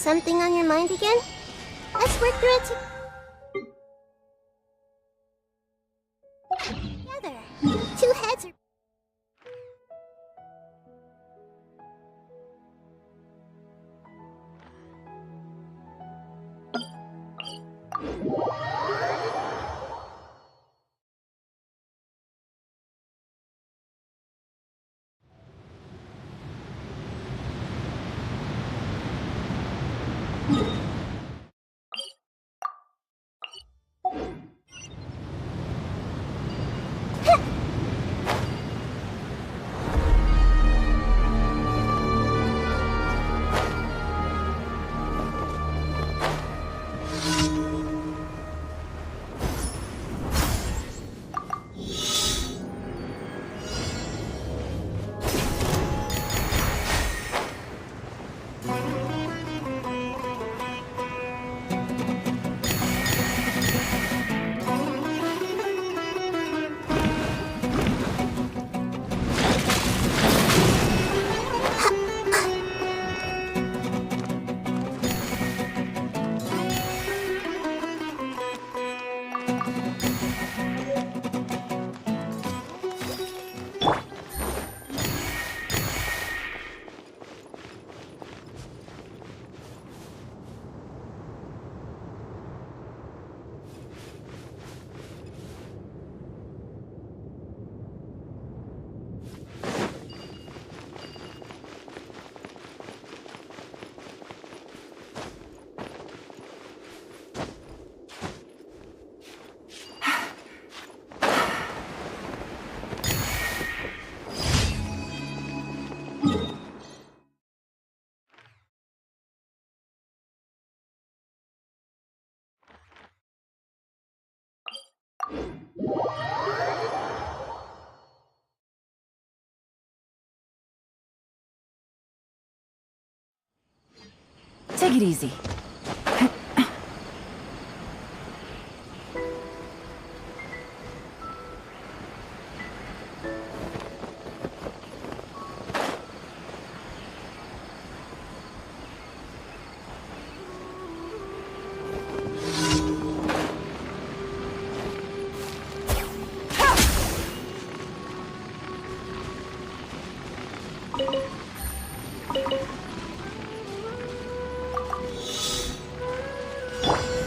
Something on your mind again? Let's work through it together. Two heads are... Take it easy.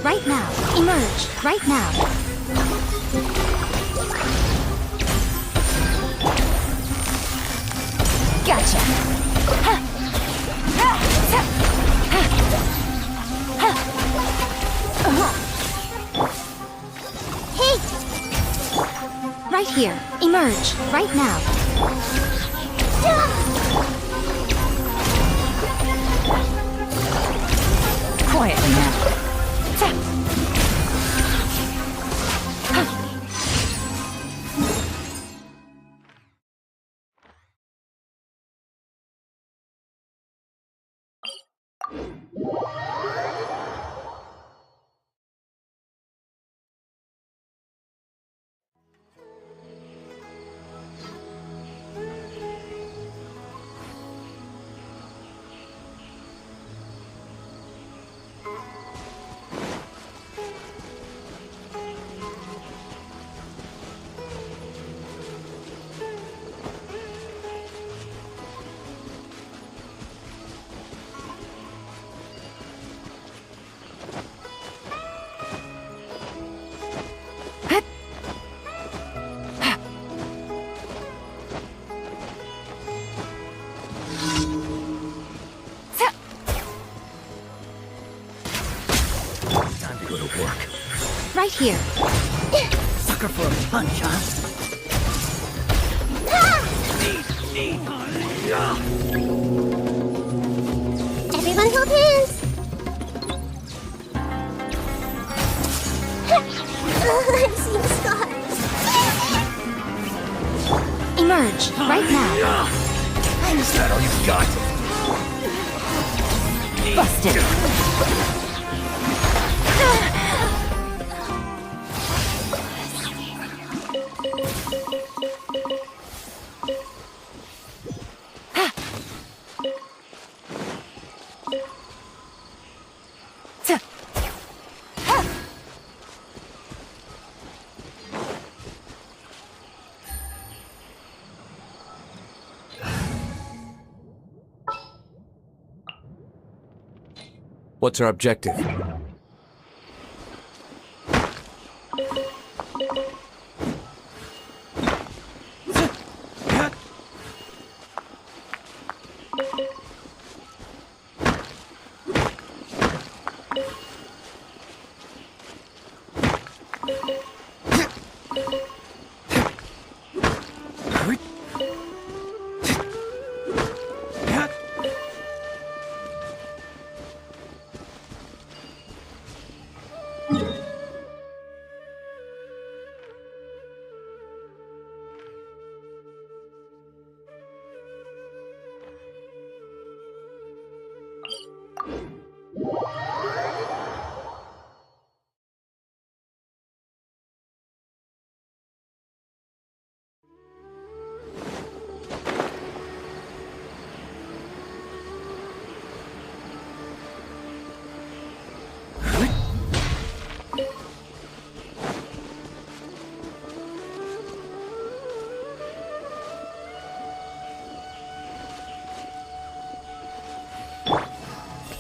Right now. Emerge. Right now. Gotcha. Hey! Right here. Emerge. Right now. Quietly now. Right here. Sucker for a punch, huh? Everyone hold hands. I'm seeing scars. Emerge. Right now. Is that all you've got? Busted. What's our objective?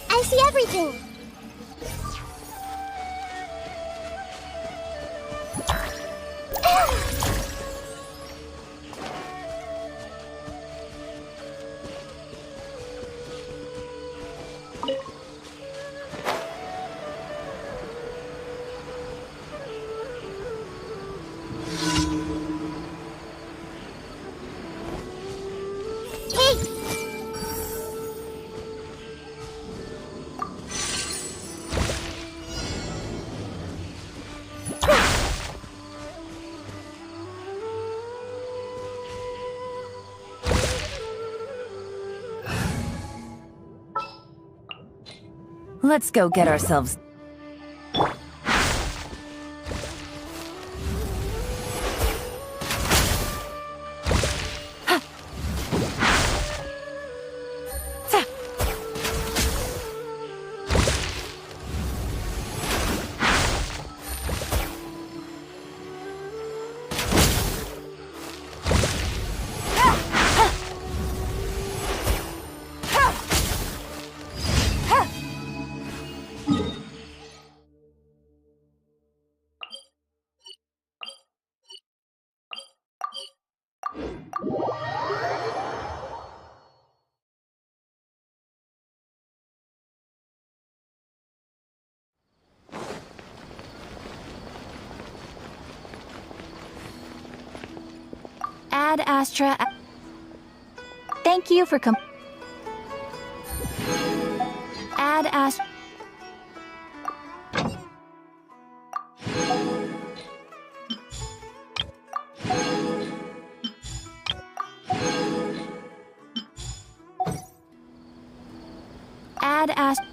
I see everything. Let's go get ourselves... Ad Astra... Thank you for Ad Astra... Ad Astra...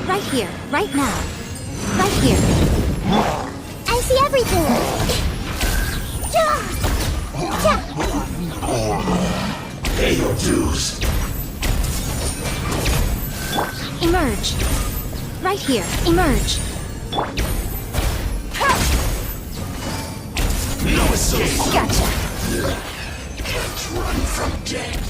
Right here, right now. Right here. I see everything. Pay your dues. Emerge. Right here. Emerge. No escape. Gotcha. Can't run from death.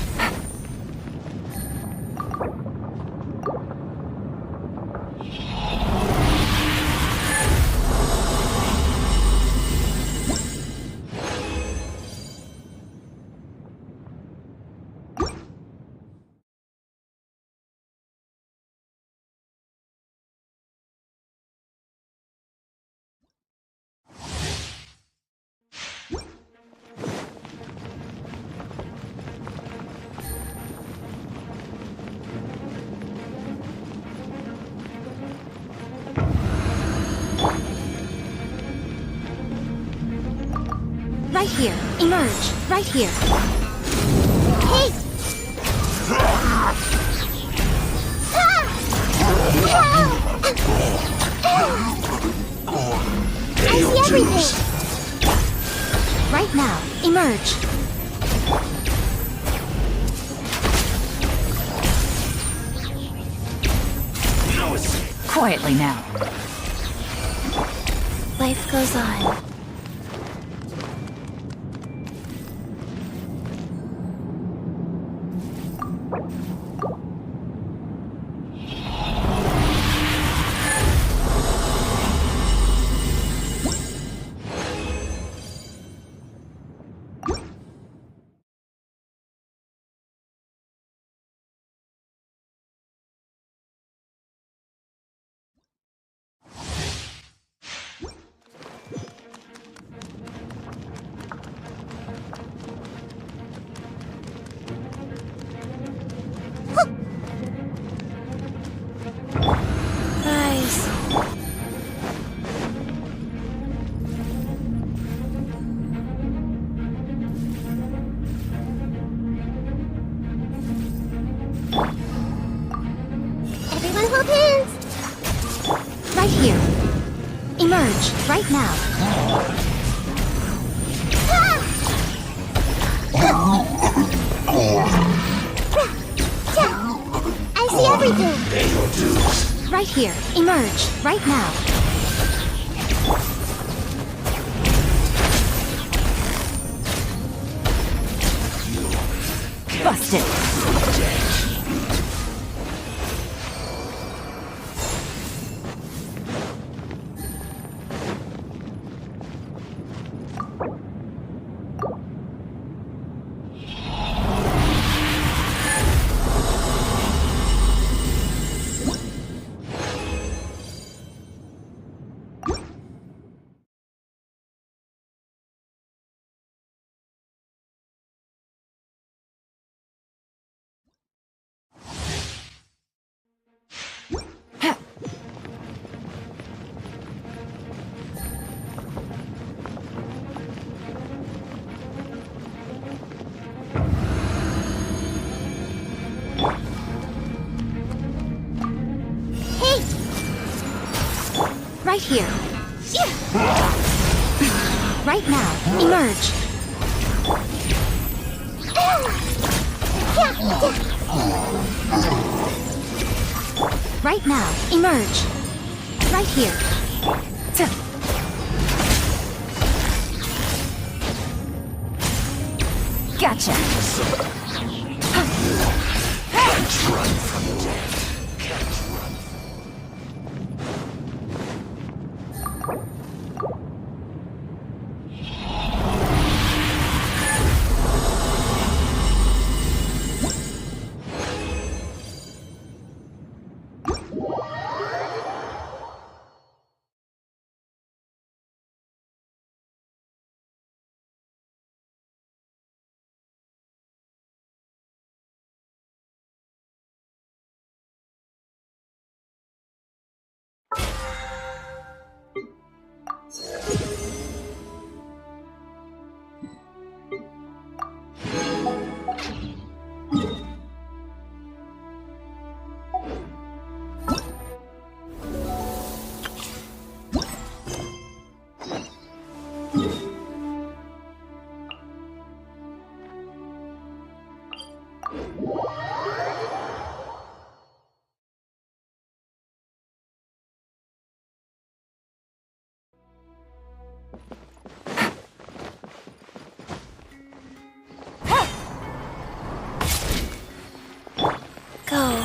Right here. Emerge. Right here. Hey! Pay your dues. Right now. Emerge. No escape. Quietly now. Life goes on. Nice. Everyone hold hands. Right here. Emerge. Right now. I see everything. Pay your dues. Right here. Emerge. Right now. Busted. Right here. Right now. Emerge. Right now. Emerge. Right here. Gotcha. Can't run from death. Go.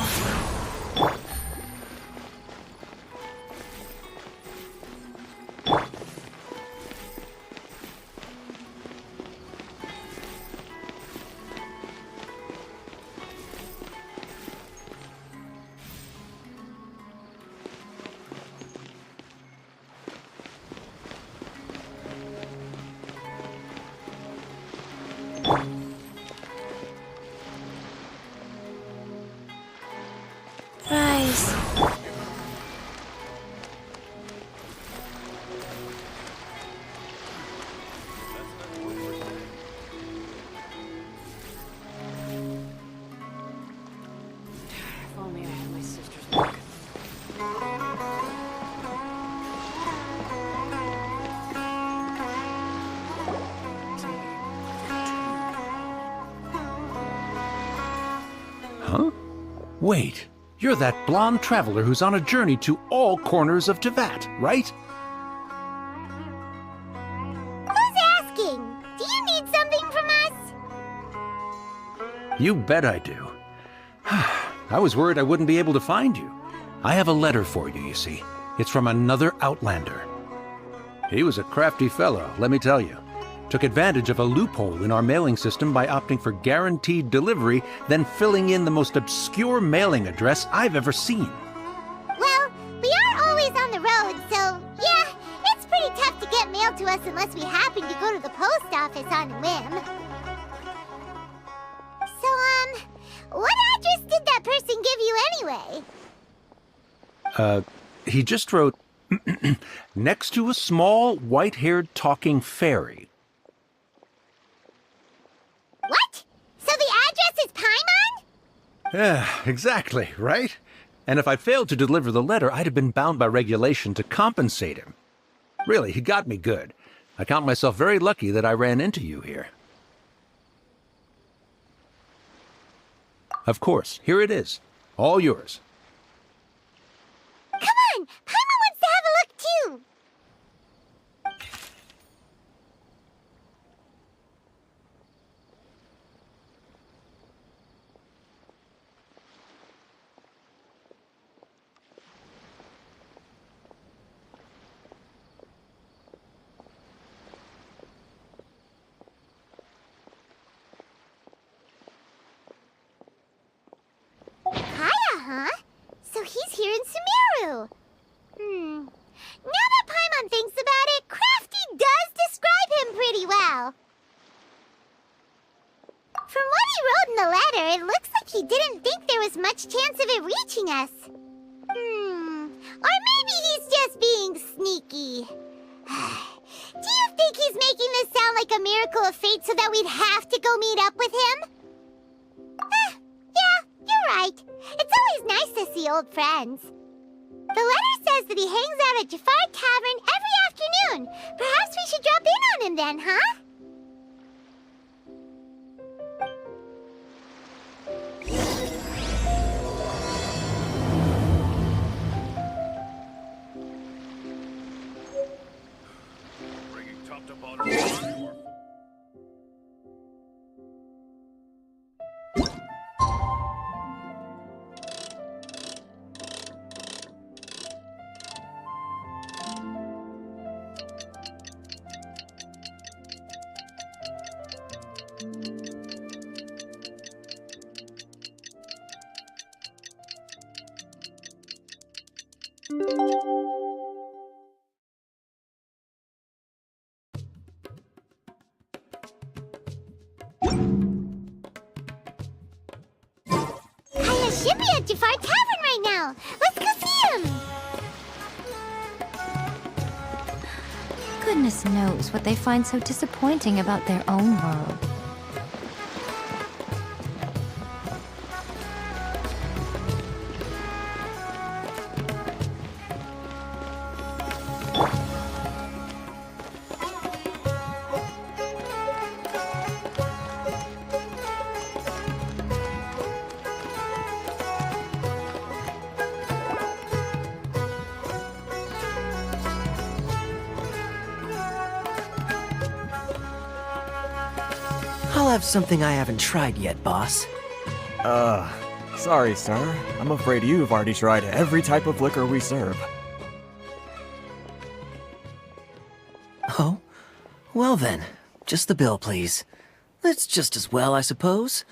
Rise. If only I had my sister's book. Huh? Wait, you're that blonde traveler who's on a journey to all corners of Tevat, right? Who's asking? Do you need something from us? You bet I do. I was worried I wouldn't be able to find you. I have a letter for you, you see. It's from another Outlander. He was a crafty fellow, let me tell you. Took advantage of a loophole in our mailing system by opting for guaranteed delivery, then filling in the most obscure mailing address I've ever seen. Well, we are always on the road, so yeah, it's pretty tough to get mail to us unless we happen to go to the post office on a whim. So, what address did that person give you anyway? He just wrote, next to a small, white-haired talking fairy. What? So the address is Paimon? Yeah, exactly, right? And if I failed to deliver the letter, I'd have been bound by regulation to compensate him. Really, he got me good. I count myself very lucky that I ran into you here. Of course, here it is. All yours. Come on! Paimon wants to have a look too! Kaya, huh? So he's here in Sumeru. Now that Paimon thinks about it, Crafty does describe him pretty well. From what he wrote in the letter, it looks like he didn't think there was much chance of it reaching us. Or maybe he's just being sneaky. Do you think he's making this sound like a miracle of fate so that we'd have to go meet up with him? Yeah, you're right. It's always nice to see old friends. The letter says that he hangs out at Jafar Tavern every afternoon. Perhaps we should drop in on him then, huh? Bringing top to bottom. Kaya should be at Jafar Tavern right now. Let's go see him. Goodness knows what they find so disappointing about their own world. I'll have something I haven't tried yet, boss. Sorry, sir. I'm afraid you've already tried every type of liquor we serve. Oh? Well then, just the bill, please. It's just as well, I suppose.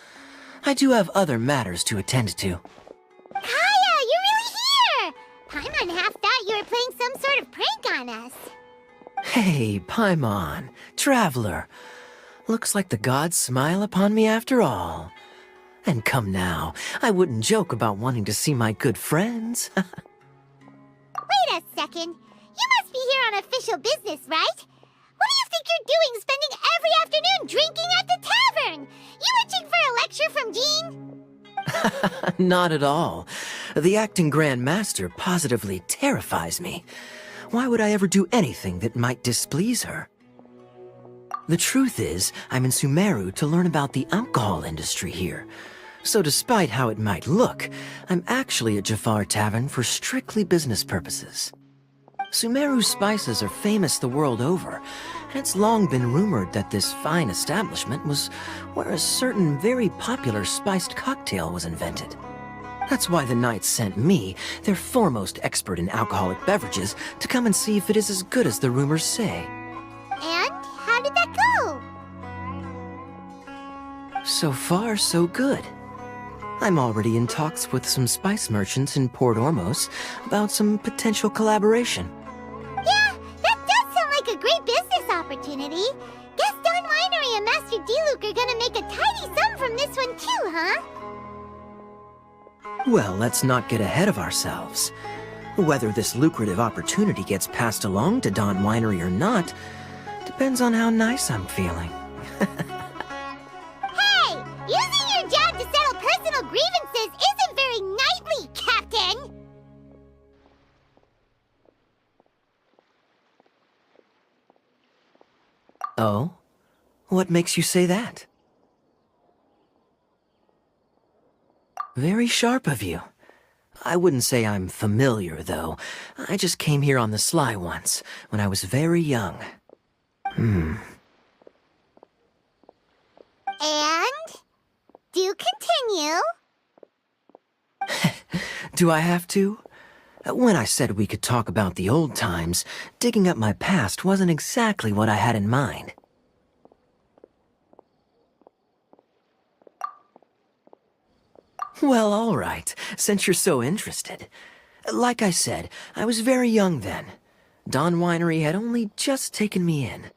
I do have other matters to attend to. Kaya, you're really here! Paimon half thought you were playing some sort of prank on us. Hey, Paimon, traveler. Looks like the gods smile upon me after all. And come now, I wouldn't joke about wanting to see my good friends. Wait a second. You must be here on official business, right? What do you think you're doing spending every afternoon drinking at the tavern? You itching for a lecture from Jean? Not at all. The acting Grand Master positively terrifies me. Why would I ever do anything that might displease her? The truth is, I'm in Sumeru to learn about the alcohol industry here. So despite how it might look, I'm actually at Jafar Tavern for strictly business purposes. Sumeru spices are famous the world over, and it's long been rumored that this fine establishment was where a certain very popular spiced cocktail was invented. That's why the Knights sent me, their foremost expert in alcoholic beverages, to come and see if it is as good as the rumors say. And how did that go? So far, so good. I'm already in talks with some spice merchants in Port Ormos about some potential collaboration. Yeah, that does sound like a great business opportunity. Guess Don Winery and Master D-Luke are gonna make a tidy sum from this one too, huh? Well, let's not get ahead of ourselves. Whether this lucrative opportunity gets passed along to Don Winery or not depends on how nice I'm feeling. Hey! Using your job to settle personal grievances isn't very knightly, Captain! Oh? What makes you say that? Very sharp of you. I wouldn't say I'm familiar, though. I just came here on the sly once, when I was very young. And? Do continue. Do I have to? When I said we could talk about the old times, digging up my past wasn't exactly what I had in mind. Well, all right, since you're so interested. Like I said, I was very young then. Don Winery had only just taken me in.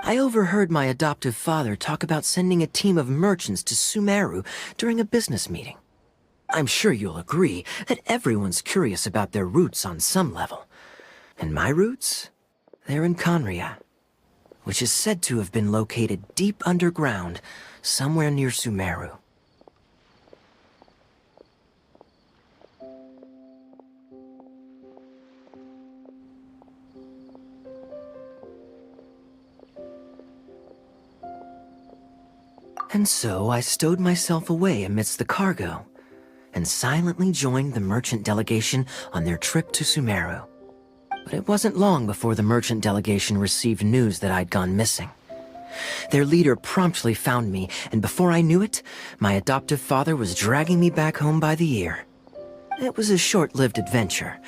I overheard my adoptive father talk about sending a team of merchants to Sumeru during a business meeting. I'm sure you'll agree that everyone's curious about their roots on some level. And my roots? They're in Conria, which is said to have been located deep underground, somewhere near Sumeru. And so I stowed myself away amidst the cargo, and silently joined the merchant delegation on their trip to Sumeru. But it wasn't long before the merchant delegation received news that I'd gone missing. Their leader promptly found me, and before I knew it, my adoptive father was dragging me back home by the ear. It was a short-lived adventure.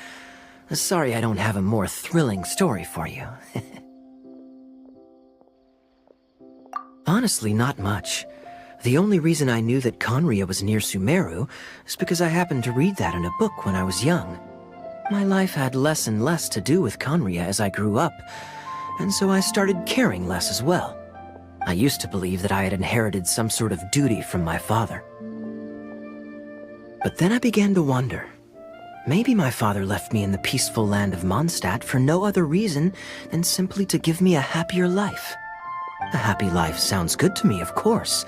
Sorry I don't have a more thrilling story for you. Honestly, not much. The only reason I knew that Conria was near Sumeru is because I happened to read that in a book when I was young. My life had less and less to do with Conria as I grew up, and so I started caring less as well. I used to believe that I had inherited some sort of duty from my father. But then I began to wonder. Maybe my father left me in the peaceful land of Mondstadt for no other reason than simply to give me a happier life. A happy life sounds good to me, of course,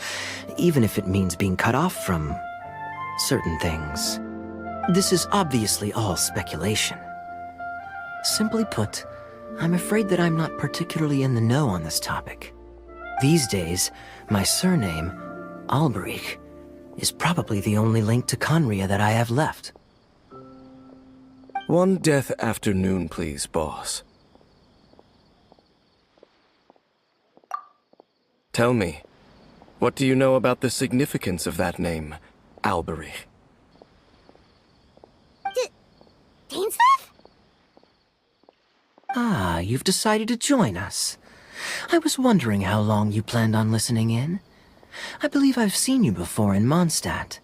even if it means being cut off from certain things. This is obviously all speculation. Simply put, I'm afraid that I'm not particularly in the know on this topic. These days, my surname, Alberich, is probably the only link to Conria that I have left. One death afternoon, please, boss. Tell me, What do you know about the significance of that name, Alberich? Dainsleif? Ah, you've decided to join us. I was wondering how long you planned on listening in. I believe I've seen you before in Mondstadt.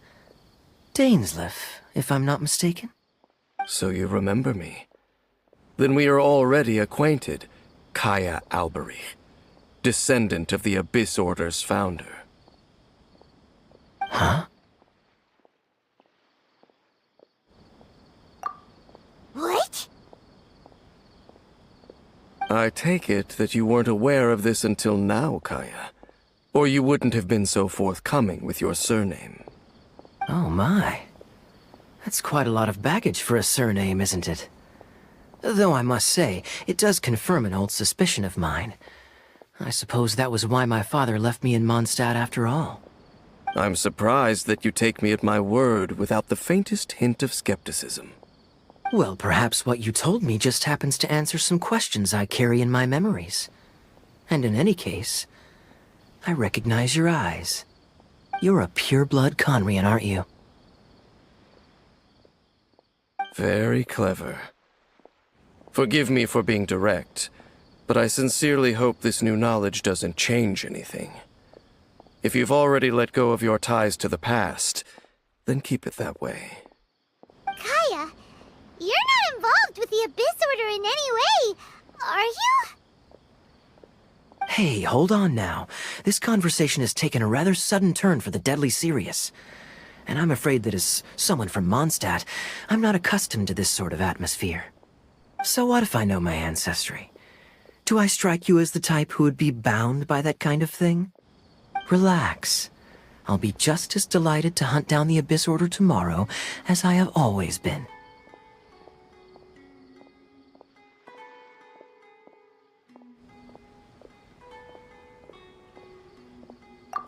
Dainsleif, if I'm not mistaken. So you remember me. Then we are already acquainted, Kaya Alberich, descendant of the Abyss Order's founder. Huh? What? I take it that you weren't aware of this until now, Kaya. Or you wouldn't have been so forthcoming with your surname. Oh my. That's quite a lot of baggage for a surname, isn't it? Though I must say, it does confirm an old suspicion of mine. I suppose that was why my father left me in Mondstadt after all. I'm surprised that you take me at my word without the faintest hint of skepticism. Well, perhaps what you told me just happens to answer some questions I carry in my memories. And in any case, I recognize your eyes. You're a pure-blood Conrian, aren't you? Very clever. Forgive me for being direct, but I sincerely hope this new knowledge doesn't change anything. If you've already let go of your ties to the past, then keep it that way. Kaya, you're not involved with the Abyss Order in any way, are you? Hey, hold on now. This conversation has taken a rather sudden turn for the deadly serious. And I'm afraid that as someone from Mondstadt, I'm not accustomed to this sort of atmosphere. So what if I know my ancestry? Do I strike you as the type who would be bound by that kind of thing? Relax. I'll be just as delighted to hunt down the Abyss Order tomorrow as I have always been.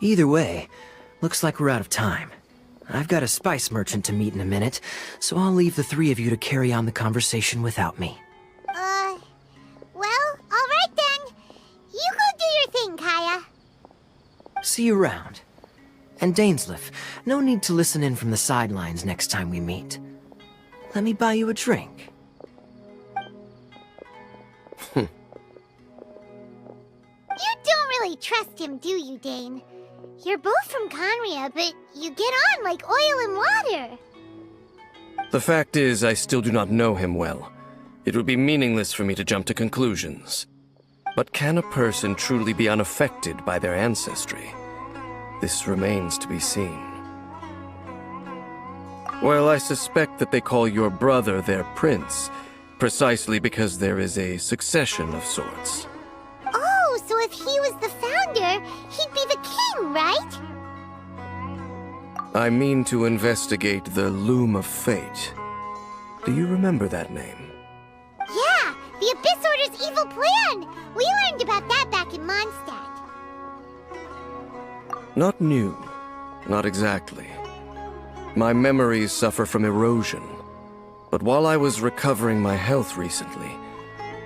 Either way, looks like we're out of time. I've got a spice merchant to meet in a minute, so I'll leave the three of you to carry on the conversation without me. Well, alright then. You go do your thing, Kaya. See you around. And Dainsleif, no need to listen in from the sidelines next time we meet. Let me buy you a drink. You don't really trust him, do you, Dane? You're both from Conria, but you get on like oil and water. The fact is, I still do not know him well. It would be meaningless for me to jump to conclusions. But can a person truly be unaffected by their ancestry? This remains to be seen. Well, I suspect that they call your brother their prince, precisely because there is a succession of sorts. Oh, so if he was the founder, he'd be the king, right? I mean to investigate the Loom of Fate. Do you remember that name? Yeah, the Abyss Order's evil plan. We learned about that back in Mondstadt. Not new. Not exactly. My memories suffer from erosion. But while I was recovering my health recently,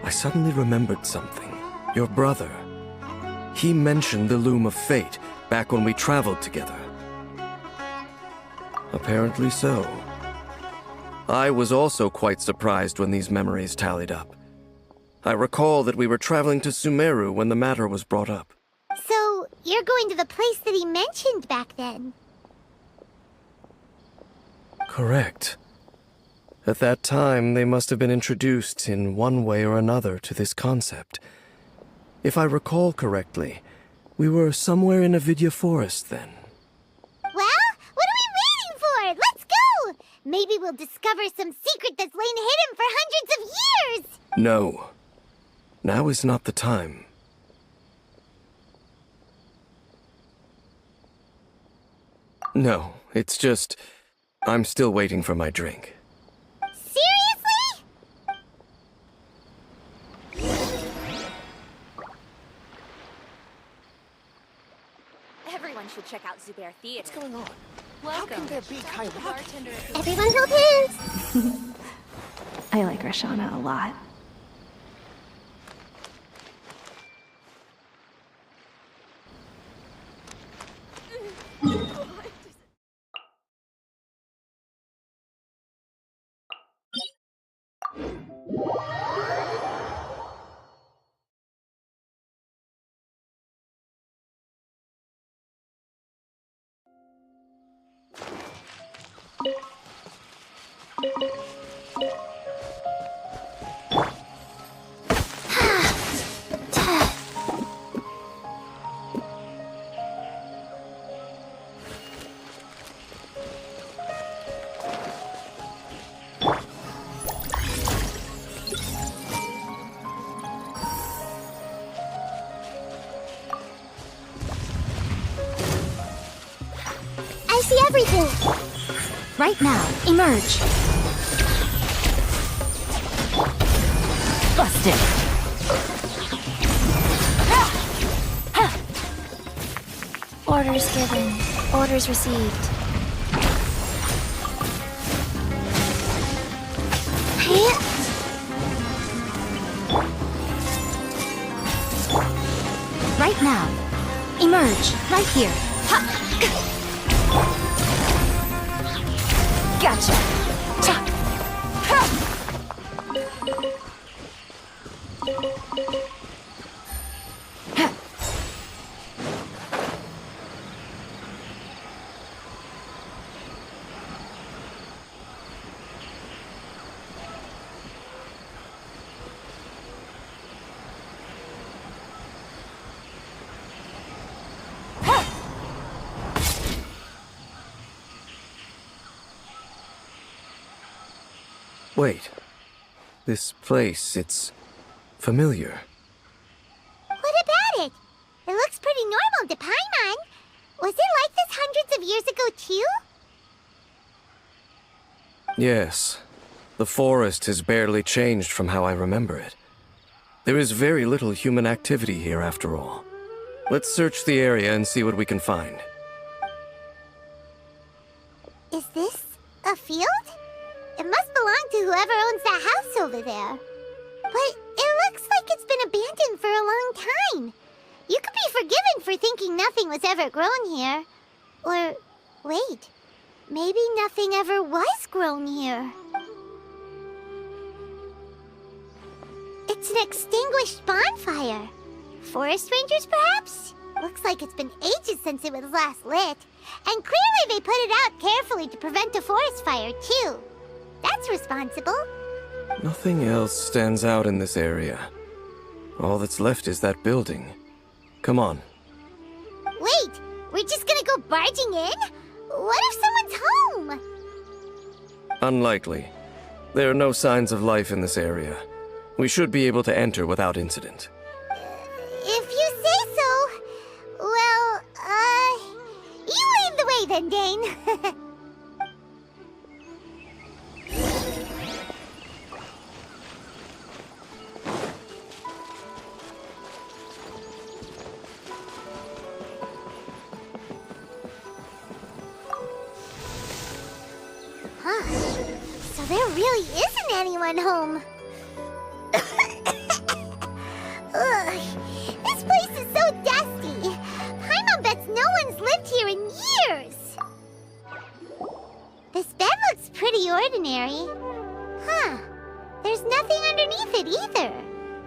I suddenly remembered something. Your brother. He mentioned the Loom of Fate back when we traveled together. Apparently so. I was also quite surprised when these memories tallied up. I recall that we were traveling to Sumeru when the matter was brought up. So, you're going to the place that he mentioned back then? Correct. At that time, they must have been introduced in one way or another to this concept. If I recall correctly, we were somewhere in a Vidya forest then. Well, what are we waiting for? Let's go! Maybe we'll discover some secret that's lain hidden for hundreds of years! No. Now is not the time. No, it's just... I'm still waiting for my drink. Seriously? Everyone should check out Zubair Theater. What's going on? Welcome. How can there be Kai Bartender. Everyone hold hands! I like Roshana a lot. everything! Right now, emerge. Busted. Orders given. Orders received. Right now. Emerge. Right here. Ha! Gotcha. Cha! Ha! Wait. This place, it's familiar. What about it? It looks pretty normal to Paimon. Was it like this hundreds of years ago, too? Yes. The forest has barely changed from how I remember it. There is very little human activity here after all. Let's search the area and see what we can find. Is this a field? It must belong to whoever owns that house over there. But it looks like it's been abandoned for a long time. You could be forgiven for thinking nothing was ever grown here. Or, wait, maybe nothing ever was grown here. It's an extinguished bonfire. Forest rangers, perhaps? Looks like it's been ages since it was last lit. And clearly they put it out carefully to prevent a forest fire, too. That's responsible. Nothing else stands out in this area. All that's left is that building. Come on. Wait, we're just gonna go barging in? What if someone's home? Unlikely. There are no signs of life in this area. We should be able to enter without incident. If you say so. Well, you lead the way then, Dane. So there really isn't anyone home. Ugh, this place is so dusty. Paimon bets no one's lived here in years. This bed looks pretty ordinary. Huh. There's nothing underneath it either.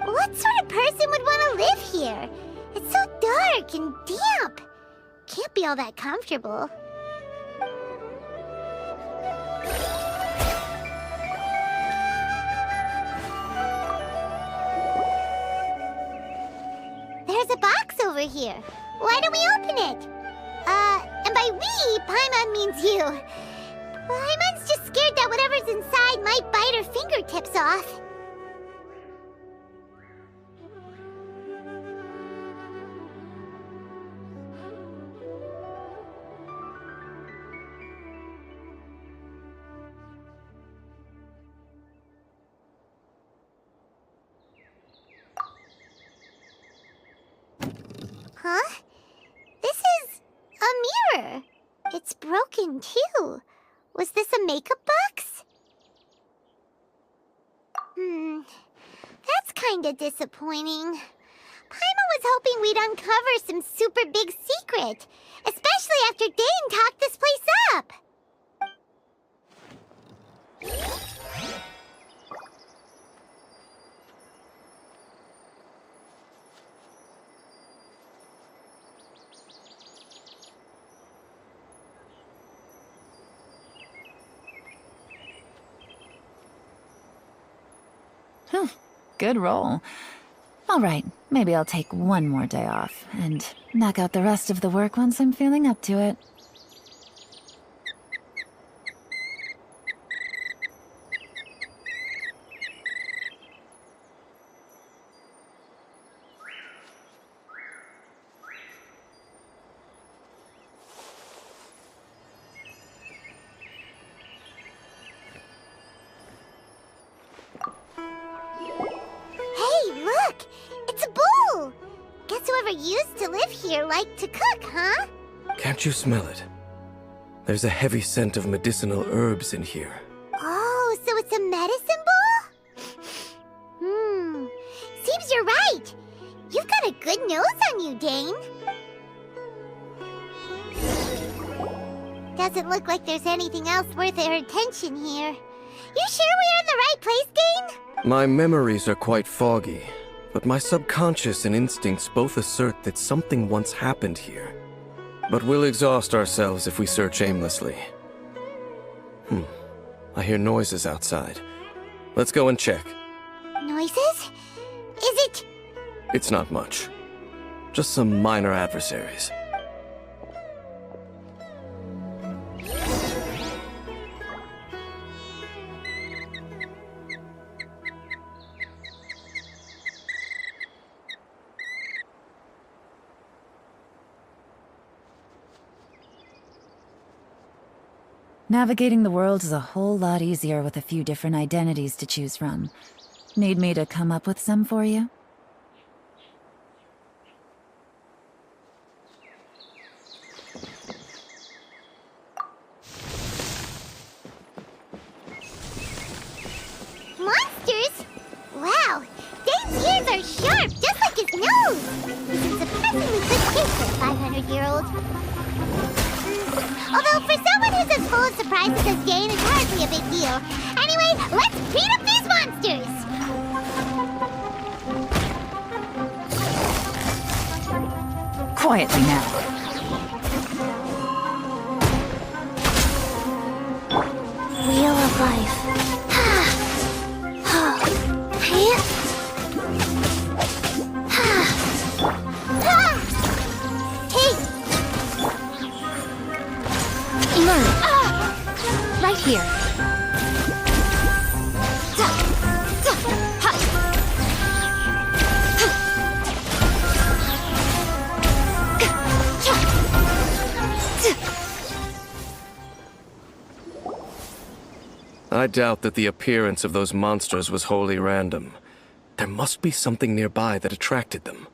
What sort of person would want to live here? It's so dark and damp. Can't be all that comfortable. There's a box over here. Why don't we open it? And by we, Paimon means you. Paimon's just scared that whatever's inside might bite her fingertips off. Huh? This is a mirror. It's broken, too. Was this a makeup box? That's kinda disappointing. Paimon was hoping we'd uncover some super big secret, especially after Dane talked this place up. Good roll. All right, maybe I'll take one more day off and knock out the rest of the work once I'm feeling up to it. whoever used to live here liked to cook, huh? Can't you smell it? There's a heavy scent of medicinal herbs in here. Oh, so it's a medicine bowl? Seems you're right. You've got a good nose on you, Dane. Doesn't look like there's anything else worth our attention here. You sure we're in the right place, Dane? My memories are quite foggy, but my subconscious and instincts both assert that something once happened here. But we'll exhaust ourselves if we search aimlessly. I hear noises outside. Let's go and check. Noises? Is it... It's not much. Just some minor adversaries. Navigating the world is a whole lot easier with a few different identities to choose from. Need me to come up with some for you? Monsters? Wow, Dane's ears are sharp, just like his nose. He's in surprisingly good shape for a 500-year-old. Although for someone who's as full of surprises as Dane, it's hardly a big deal. Anyway, let's beat up these monsters! Quietly now. Wheel of life. Hey! Emerge. Right here. I doubt that the appearance of those monsters was wholly random. There must be something nearby that attracted them.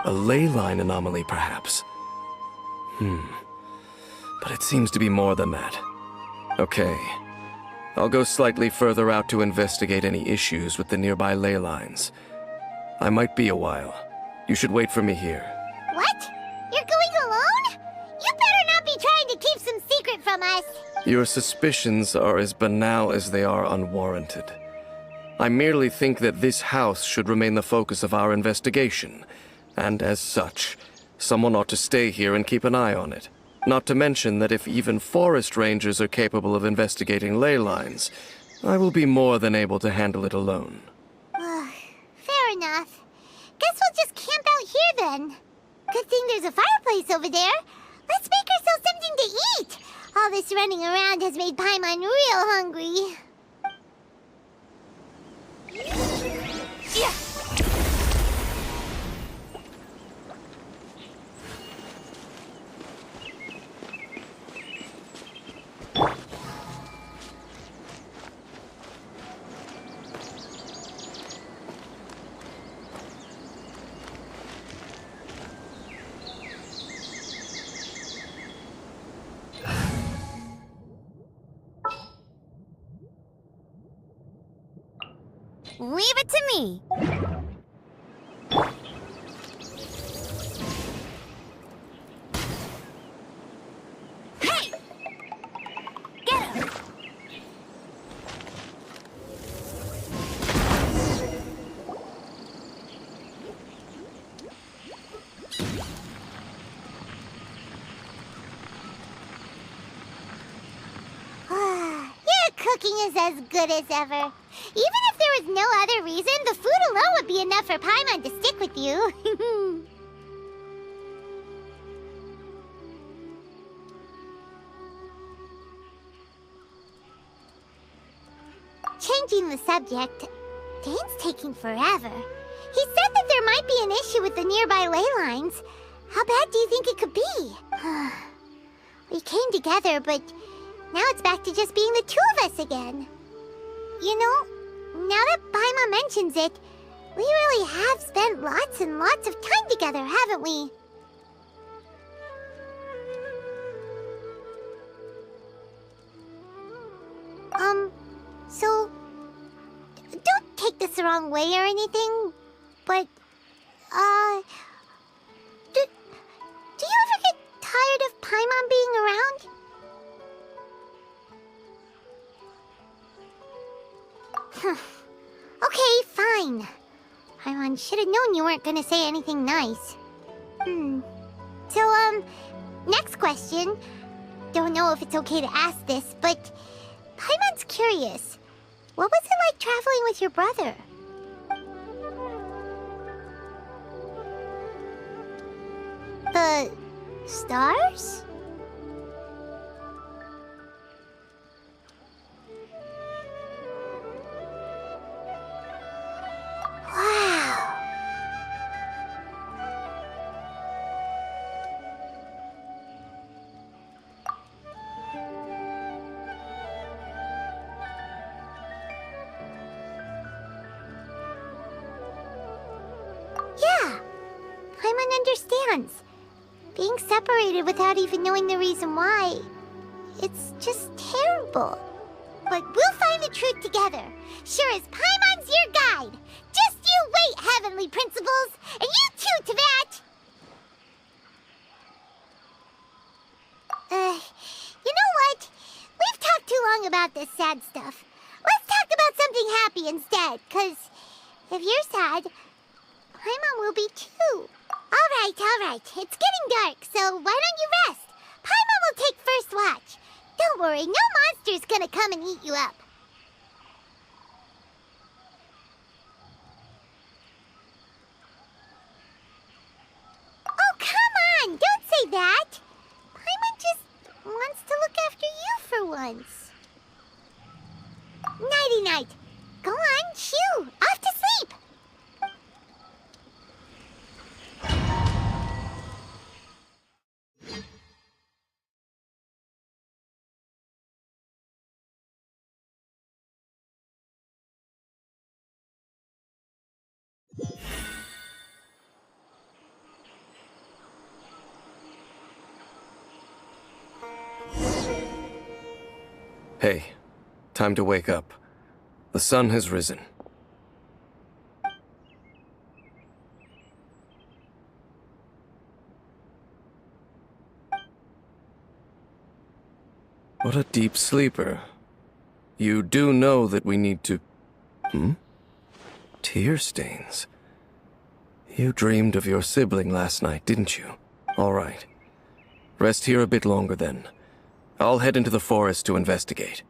A ley line anomaly, perhaps. But it seems to be more than that. Okay. I'll go slightly further out to investigate any issues with the nearby ley lines. I might be a while. You should wait for me here. What? You're going alone? You better not be trying to keep some secret from us. Your suspicions are as banal as they are unwarranted. I merely think that this house should remain the focus of our investigation. And as such, someone ought to stay here and keep an eye on it. Not to mention that if even forest rangers are capable of investigating ley lines, I will be more than able to handle it alone. Fair enough. Guess we'll just camp out here then. Good thing there's a fireplace over there. Let's make ourselves something to eat. All this running around has made Paimon real hungry. Yeah. Leave it to me. Hey! Get him! Your cooking is as good as ever. Even if there was no other reason, the food alone would be enough for Paimon to stick with you. Changing the subject, Dane's taking forever. He said that there might be an issue with the nearby ley lines. How bad do you think it could be? We came together, but now it's back to just being the two of us again. You know, now that Paimon mentions it, we really have spent lots and lots of time together, haven't we? So, don't take this the wrong way or anything, but, do you ever get tired of Paimon being around? Okay, fine. Paimon should have known you weren't gonna say anything nice. So, next question. Don't know if it's okay to ask this, but Paimon's curious. What was it like traveling with your brother? The stars? Wow. Yeah, Paimon understands. Being separated without even knowing the reason why, it's just terrible. But we'll find the truth together. Sure as Paimon's your guide. Just you wait, Heavenly Principles, and you too, Teyvat! You know what? We've talked too long about this sad stuff. Let's talk about something happy instead, 'cause if you're sad, Paimon will be too. All right. It's getting dark, so why don't you rest? Paimon will take first watch. Don't worry, no monster's gonna come and eat you up. Oh, come on! Don't say that! Paimon just wants to look after you for once. Nighty-night. Go on, shoo! Off to sleep! Hey, time to wake up. The sun has risen. What a deep sleeper. You do know that we need to... Tear stains. You dreamed of your sibling last night, didn't you? All right. Rest here a bit longer then. I'll head into the forest to investigate.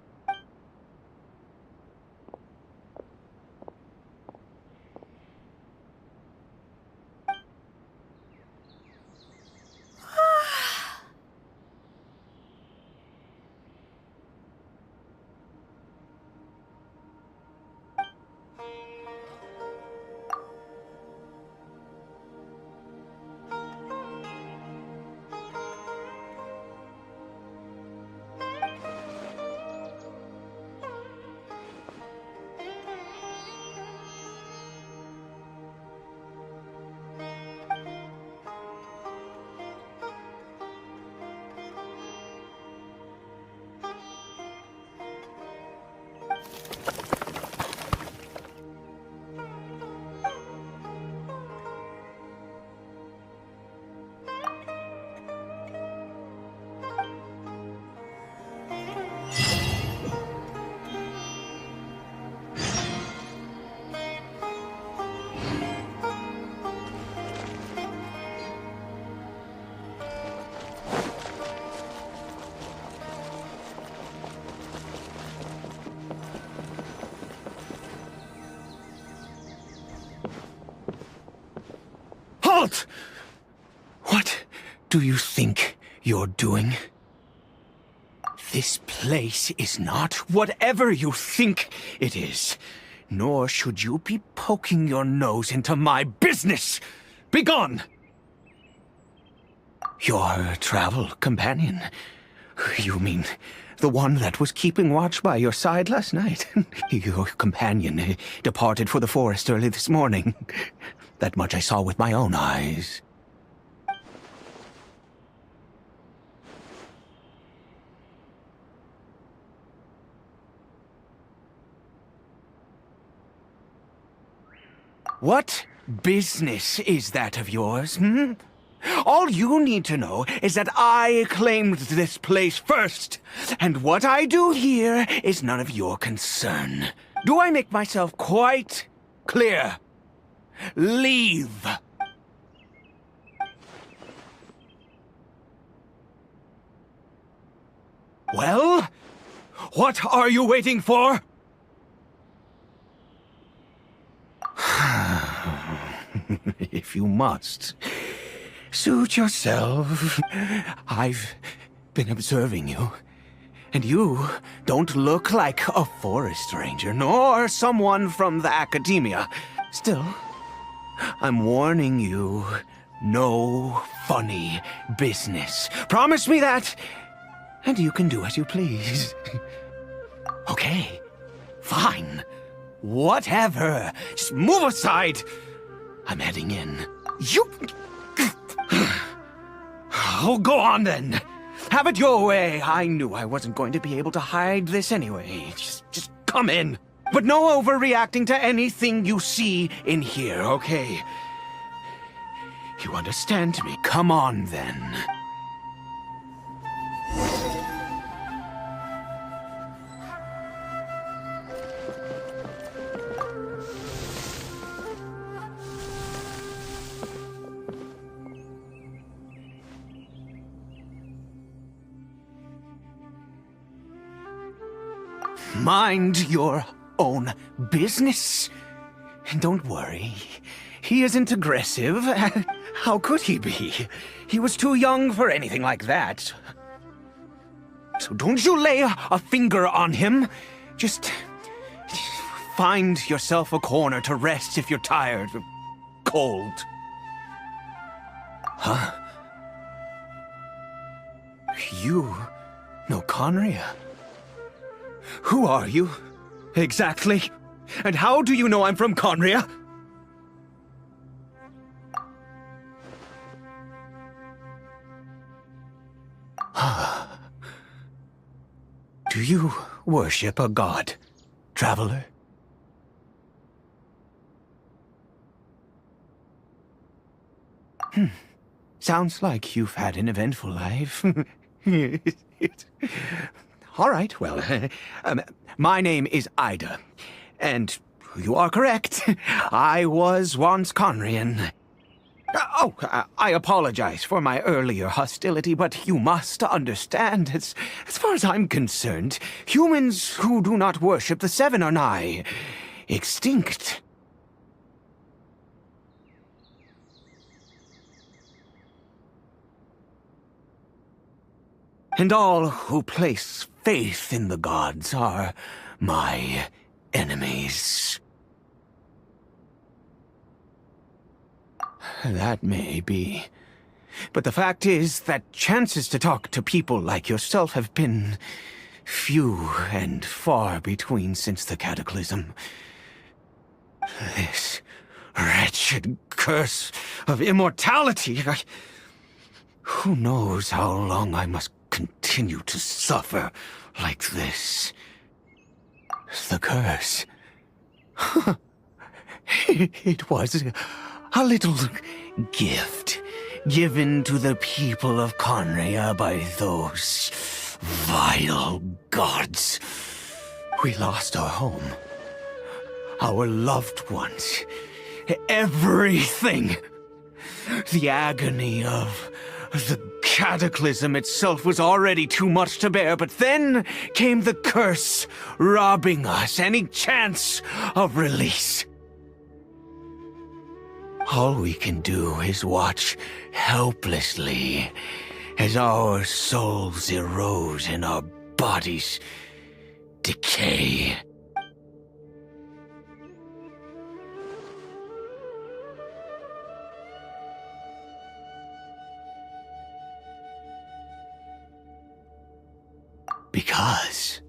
Halt! What do you think you're doing? This place is not whatever you think it is. Nor should you be poking your nose into my business. Begone! Your travel companion. You mean the one that was keeping watch by your side last night? Your companion departed for the forest early this morning. That much I saw with my own eyes. What business is that of yours, hmm? All you need to know is that I claimed this place first, and what I do here is none of your concern. Do I make myself quite clear? Leave. Well, what are you waiting for? If you must, suit yourself. I've been observing you, and you don't look like a forest ranger, nor someone from the academia. Still, I'm warning you, no funny business. Promise me that, and you can do as you please. Okay, fine. Whatever. Just move aside. I'm heading in. You... Oh, go on then. Have it your way. I knew I wasn't going to be able to hide this anyway. Just come in. But no overreacting to anything you see in here, okay? You understand me? Come on then. Mind your own business. And don't worry, he isn't aggressive. How could he be? He was too young for anything like that. So don't you lay a finger on him. Just find yourself a corner to rest if you're tired or cold. Huh? You know Conria? Who are you, exactly? And how do you know I'm from Conria? Do you worship a god, traveler? Sounds like you've had an eventful life. All right, well, my name is Ida, and you are correct. I was once Conrian. I apologize for my earlier hostility, but you must understand, as far as I'm concerned, humans who do not worship the Seven are nigh extinct. And all who place faith in the gods are my enemies. That may be. But the fact is that chances to talk to people like yourself have been few and far between since the cataclysm. This wretched curse of immortality. Who knows how long I must continue to suffer like this. The curse. It was a little gift given to the people of Conria by those vile gods. We lost our home, our loved ones, everything. The agony of the cataclysm itself was already too much to bear, but then came the curse, robbing us any chance of release. All we can do is watch helplessly as our souls erode and our bodies decay. Because,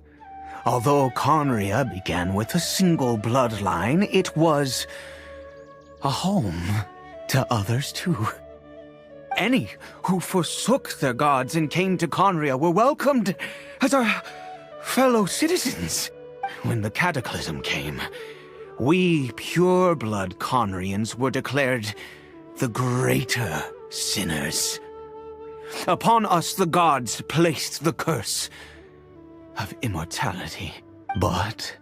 although Conria began with a single bloodline, it was a home to others too. Any who forsook their gods and came to Conria were welcomed as our fellow citizens. When the cataclysm came, we pure-blood Conrians were declared the greater sinners. Upon us the gods placed the curse of immortality. But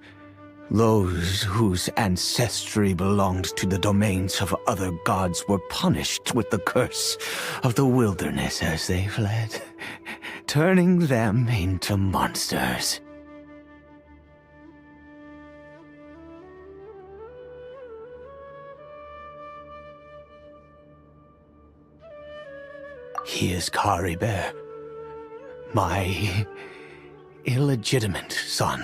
those whose ancestry belonged to the domains of other gods were punished with the curse of the wilderness as they fled, turning them into monsters. He is Caribert, my illegitimate son.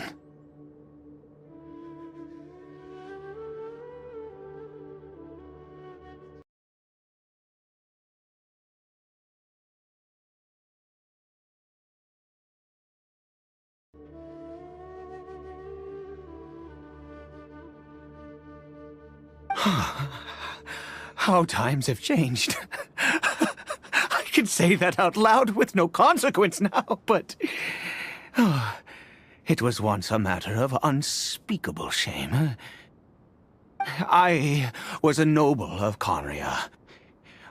How times have changed. I can say that out loud with no consequence now, but it was once a matter of unspeakable shame. I was a noble of Conria.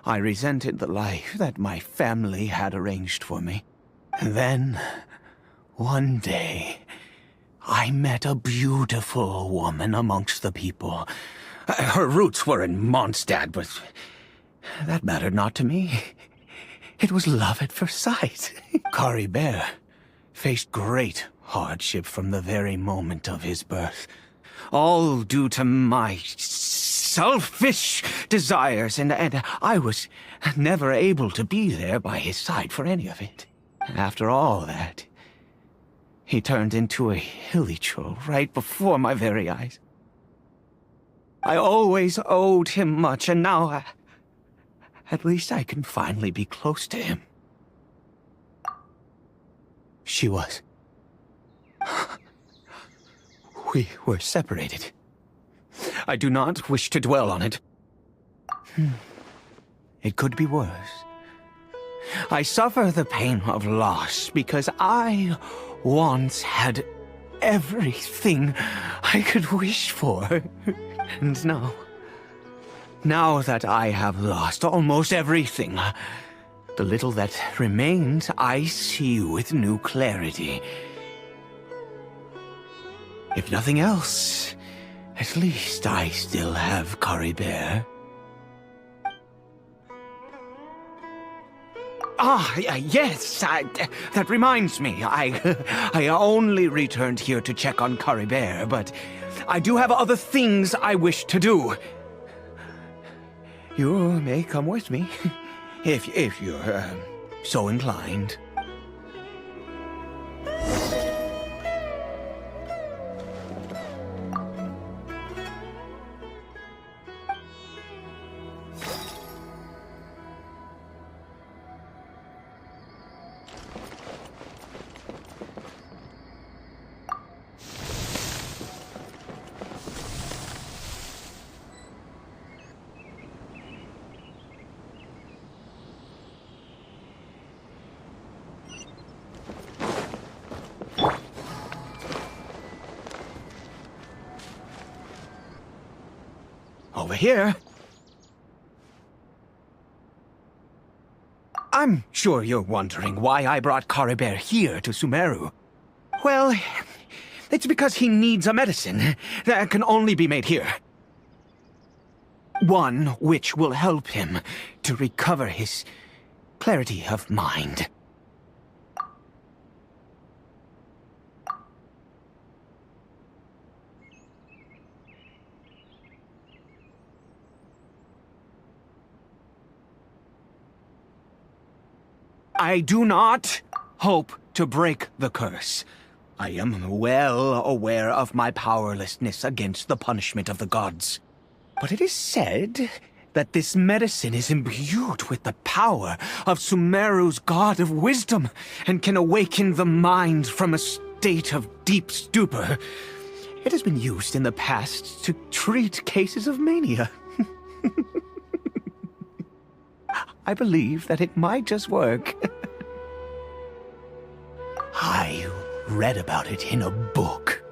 I resented the life that my family had arranged for me. Then, one day, I met a beautiful woman amongst the people. Her roots were in Mondstadt, but that mattered not to me. It was love at first sight. Caribert faced great hardship from the very moment of his birth. All due to my selfish desires, and I was never able to be there by his side for any of it. After all that, he turned into a hilichurl right before my very eyes. I always owed him much, and now at least I can finally be close to him. She was. We were separated. I do not wish to dwell on it. It could be worse. I suffer the pain of loss because I once had everything I could wish for. And now that I have lost almost everything, the little that remains I see with new clarity. If nothing else, at least I still have Caribert. Yes, that reminds me. I only returned here to check on Caribert, but I do have other things I wish to do. You may come with me, if you're so inclined. Over here. I'm sure you're wondering why I brought Caribert here to Sumeru. Well, it's because he needs a medicine that can only be made here. One which will help him to recover his clarity of mind. I do not hope to break the curse. I am well aware of my powerlessness against the punishment of the gods. But it is said that this medicine is imbued with the power of Sumeru's god of wisdom and can awaken the mind from a state of deep stupor. It has been used in the past to treat cases of mania. I believe that it might just work. I read about it in a book.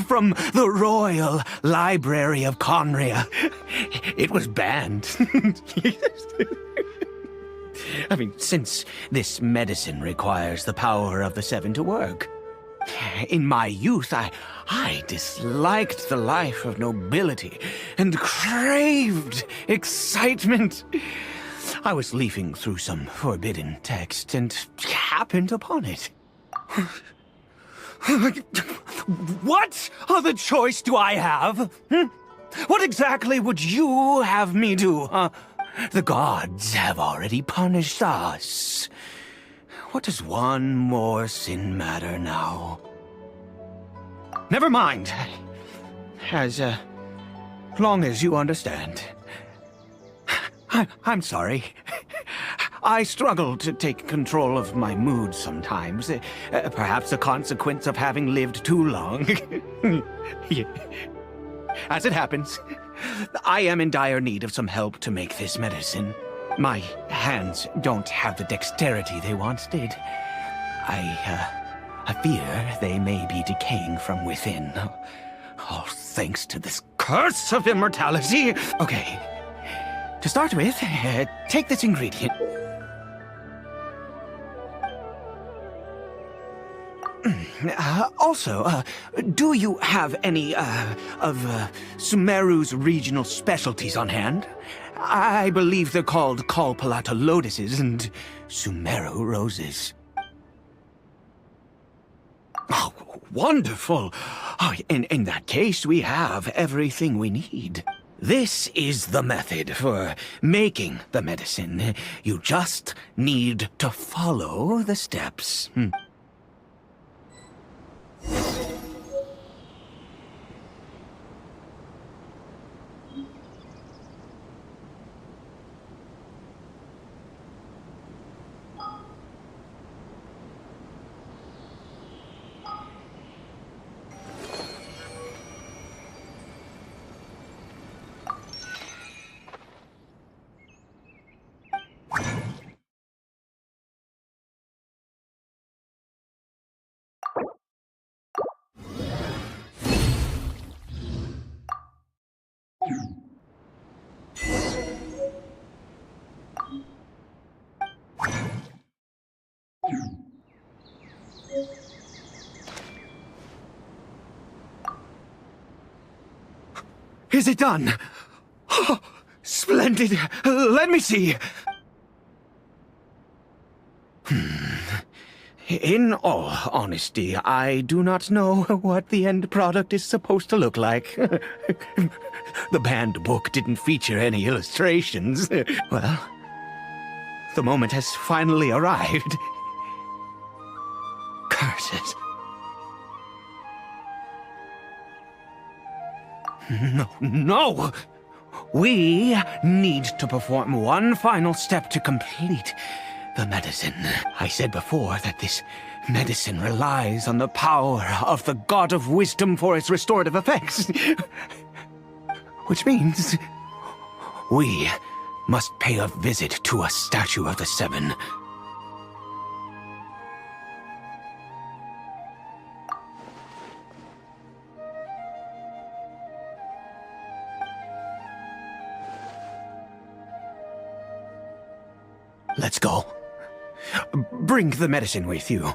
From the Royal Library of Conria. It was banned. I mean, since this medicine requires the power of the seven to work. In my youth, I disliked the life of nobility and craved excitement. I was leafing through some forbidden text and happened upon it. What other choice do I have? What exactly would you have me do? The gods have already punished us. What does one more sin matter now? Never mind. As long as you understand. I'm sorry. I struggle to take control of my mood sometimes. Perhaps a consequence of having lived too long. As it happens, I am in dire need of some help to make this medicine. My hands don't have the dexterity they once did. I fear they may be decaying from within. All thanks to this curse of immortality. Okay. To start with, take this ingredient. Also, do you have any, of Sumeru's regional specialties on hand? I believe they're called Kalpalata lotuses and Sumeru roses. Oh, wonderful! Oh, in that case, we have everything we need. This is the method for making the medicine. You just need to follow the steps. Is it done? Oh, splendid. Let me see. In all honesty, I do not know what the end product is supposed to look like. The banned book didn't feature any illustrations. Well, the moment has finally arrived. Curses. No! We need to perform one final step to complete the medicine. I said before that this medicine relies on the power of the God of Wisdom for its restorative effects. Which means we must pay a visit to a statue of the Seven. Let's go. Bring the medicine with you.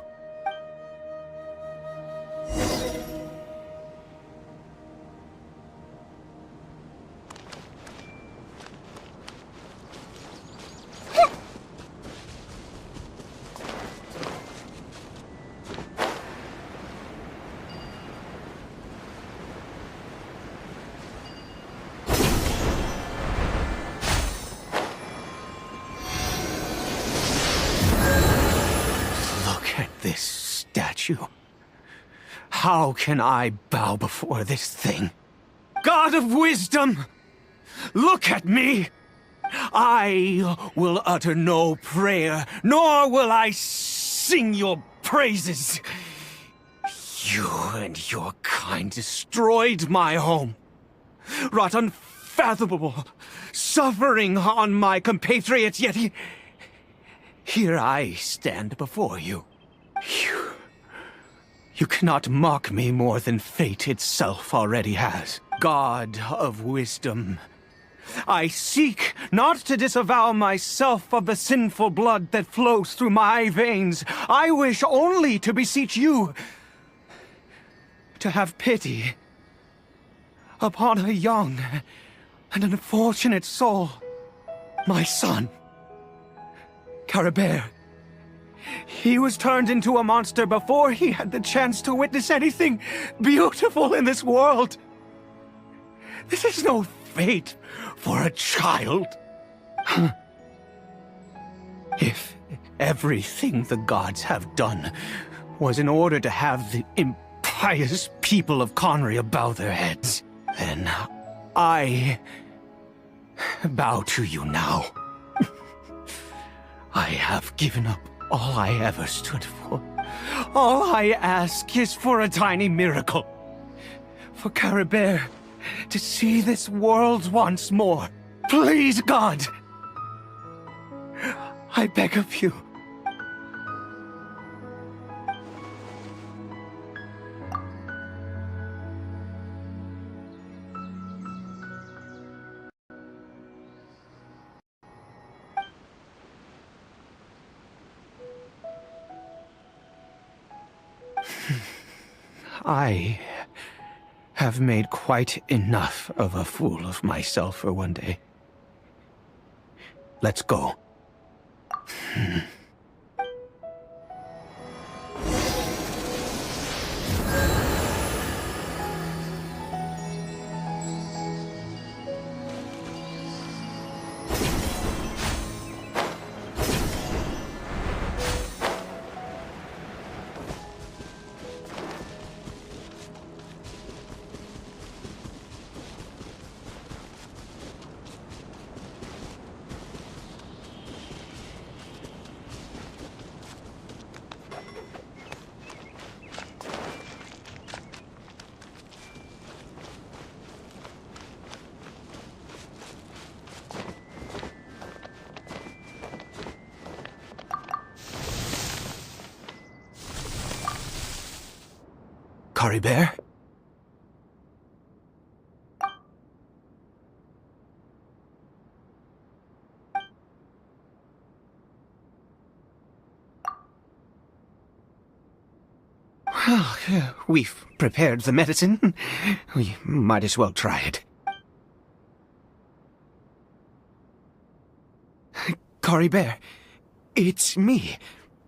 statue. How can I bow before this thing? God of wisdom, look at me! I will utter no prayer, nor will I sing your praises. You and your kind destroyed my home, wrought unfathomable suffering on my compatriots, yet here I stand before you. You cannot mock me more than fate itself already has. God of wisdom, I seek not to disavow myself of the sinful blood that flows through my veins. I wish only to beseech you to have pity upon a young and unfortunate soul, my son, Caribert. He was turned into a monster before he had the chance to witness anything beautiful in this world. This is no fate for a child. If everything the gods have done was in order to have the impious people of Conria bow their heads, then I bow to you now. I have given up all I ever stood for. All I ask is for a tiny miracle. For Caribert to see this world once more. Please, God! I beg of you. I have made quite enough of a fool of myself for one day. Let's go. Caribert? Well, we've prepared the medicine. We might as well try it. Caribert, it's me.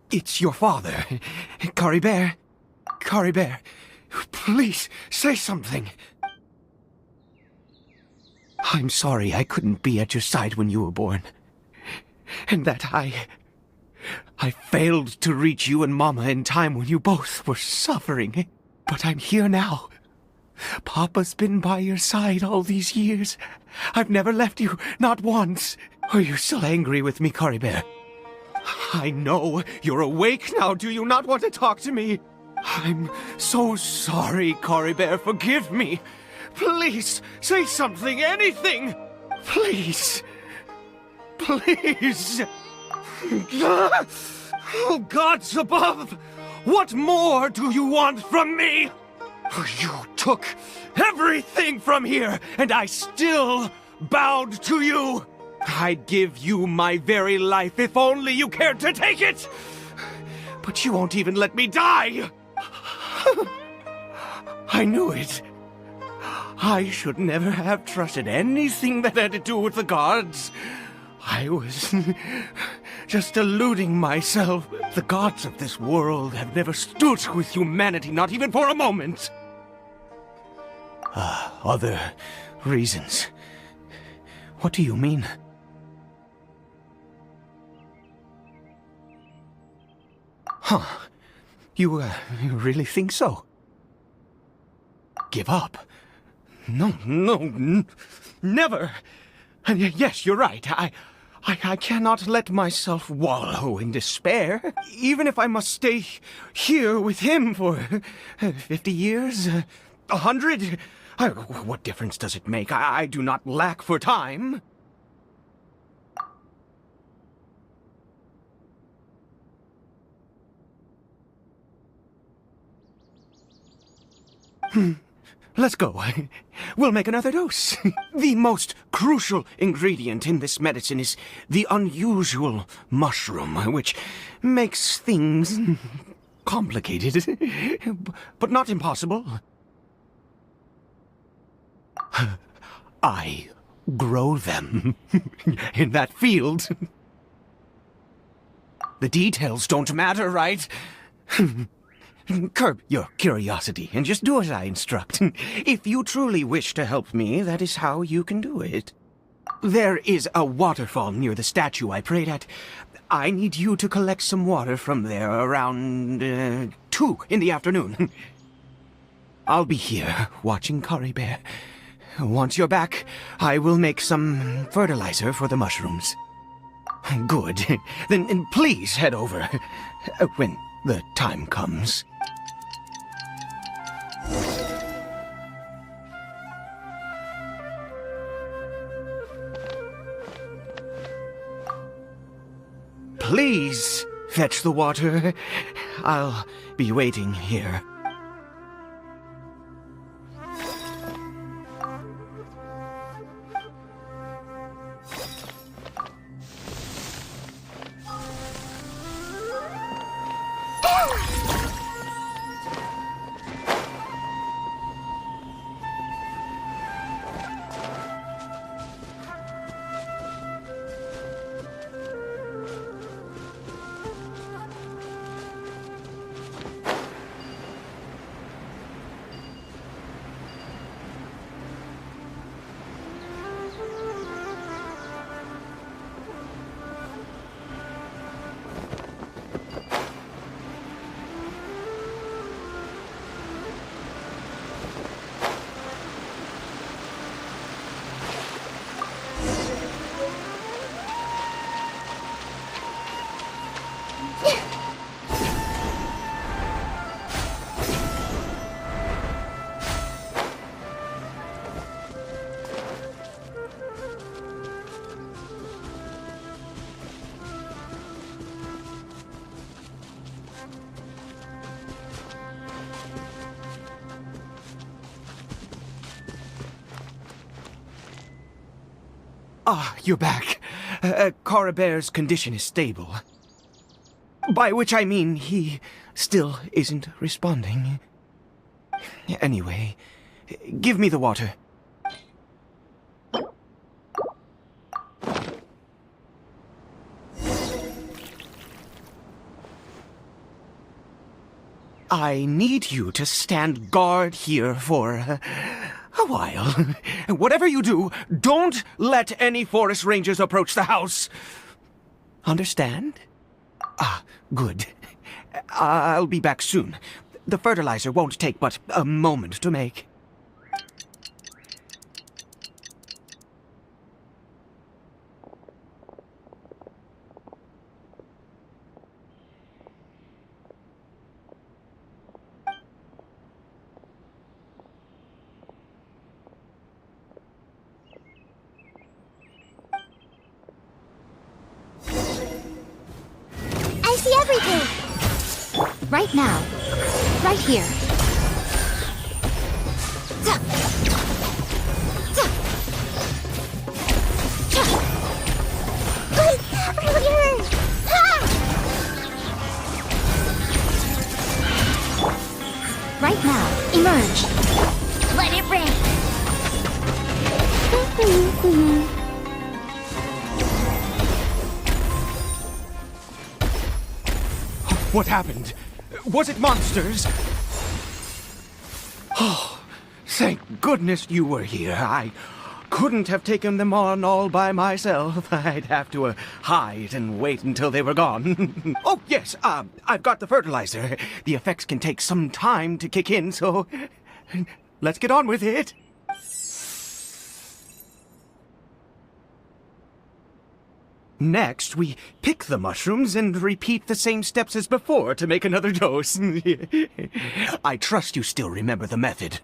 It's your father. Caribert. Caribert, please, say something. I'm sorry I couldn't be at your side when you were born. And that I failed to reach you and Mama in time when you both were suffering. But I'm here now. Papa's been by your side all these years. I've never left you, not once. Are you still angry with me, Caribert? I know you're awake now. Do you not want to talk to me? I'm so sorry, Caribert. Forgive me. Please, say something, anything. Please. Please. Oh, gods above! What more do you want from me? You took everything from here, and I still bowed to you. I'd give you my very life if only you cared to take it. But you won't even let me die. I knew it. I should never have trusted anything that had to do with the gods. I was just deluding myself. The gods of this world have never stood with humanity, not even for a moment. Other reasons. What do you mean? Huh. You really think so? Give up? No, never! And yes, you're right. I cannot let myself wallow in despair, even if I must stay here with him for 50 years, 100. What difference does it make? I do not lack for time. Let's go. We'll make another dose. The most crucial ingredient in this medicine is the unusual mushroom, which makes things complicated, but not impossible. I grow them in that field. The details don't matter, right? Curb your curiosity and just do as I instruct. If you truly wish to help me, that is how you can do it. There is a waterfall near the statue I prayed at. I need you to collect some water from there around 2 in the afternoon. I'll be here watching Caribert. Once you're back, I will make some fertilizer for the mushrooms. Good. Then please head over when the time comes. Please fetch the water. I'll be waiting here. Ah, you're back. Caribert's condition is stable. By which I mean he still isn't responding. Anyway, give me the water. I need you to stand guard here for a while. Whatever you do, don't let any forest rangers approach the house. Understand? Ah, good. I'll be back soon. The fertilizer won't take but a moment to make. I see everything! Right now. Right here. Earlier! Right now. Emerge. Let it rain! What happened? Was it monsters? Oh, thank goodness you were here. couldn't have taken them on all by myself. I'd have to hide and wait until they were gone. Oh, yes, I've got the fertilizer. The effects can take some time to kick in, so let's get on with it. Next, we pick the mushrooms and repeat the same steps as before to make another dose. I trust you still remember the method.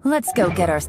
Let's go get our...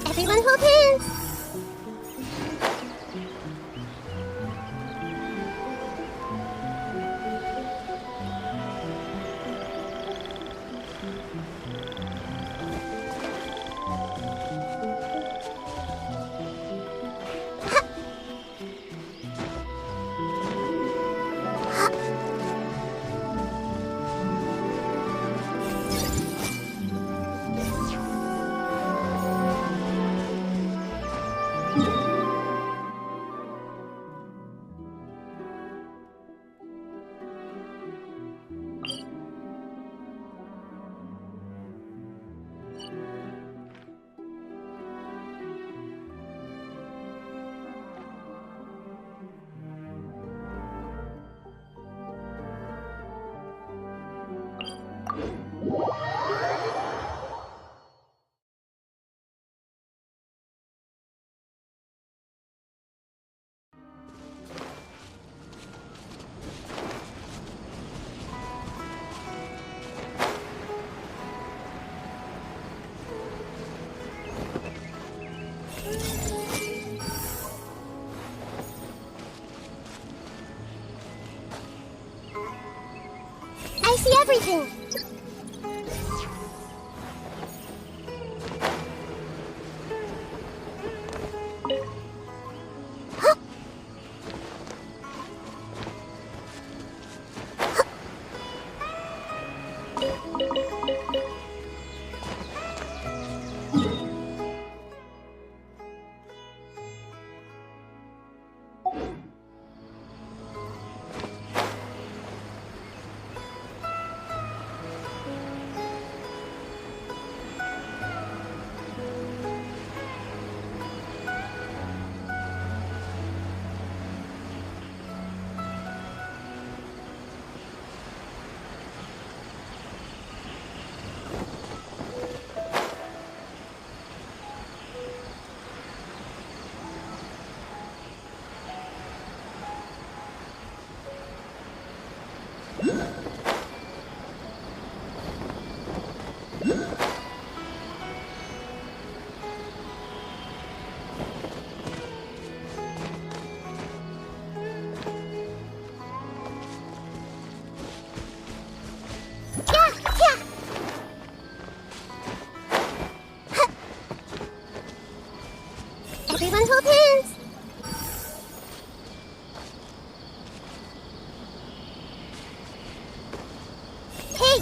Everyone hold hands! I see everything. Everyone hold hands. Hey!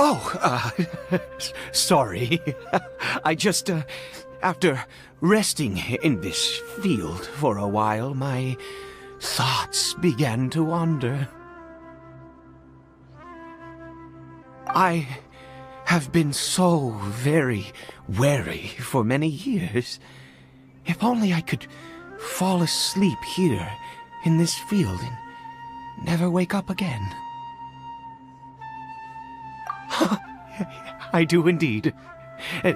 Oh, sorry. I just, after resting in this field for a while, my thoughts began to wander. I have been so very wary for many years. If only I could fall asleep here in this field and never wake up again. I do indeed.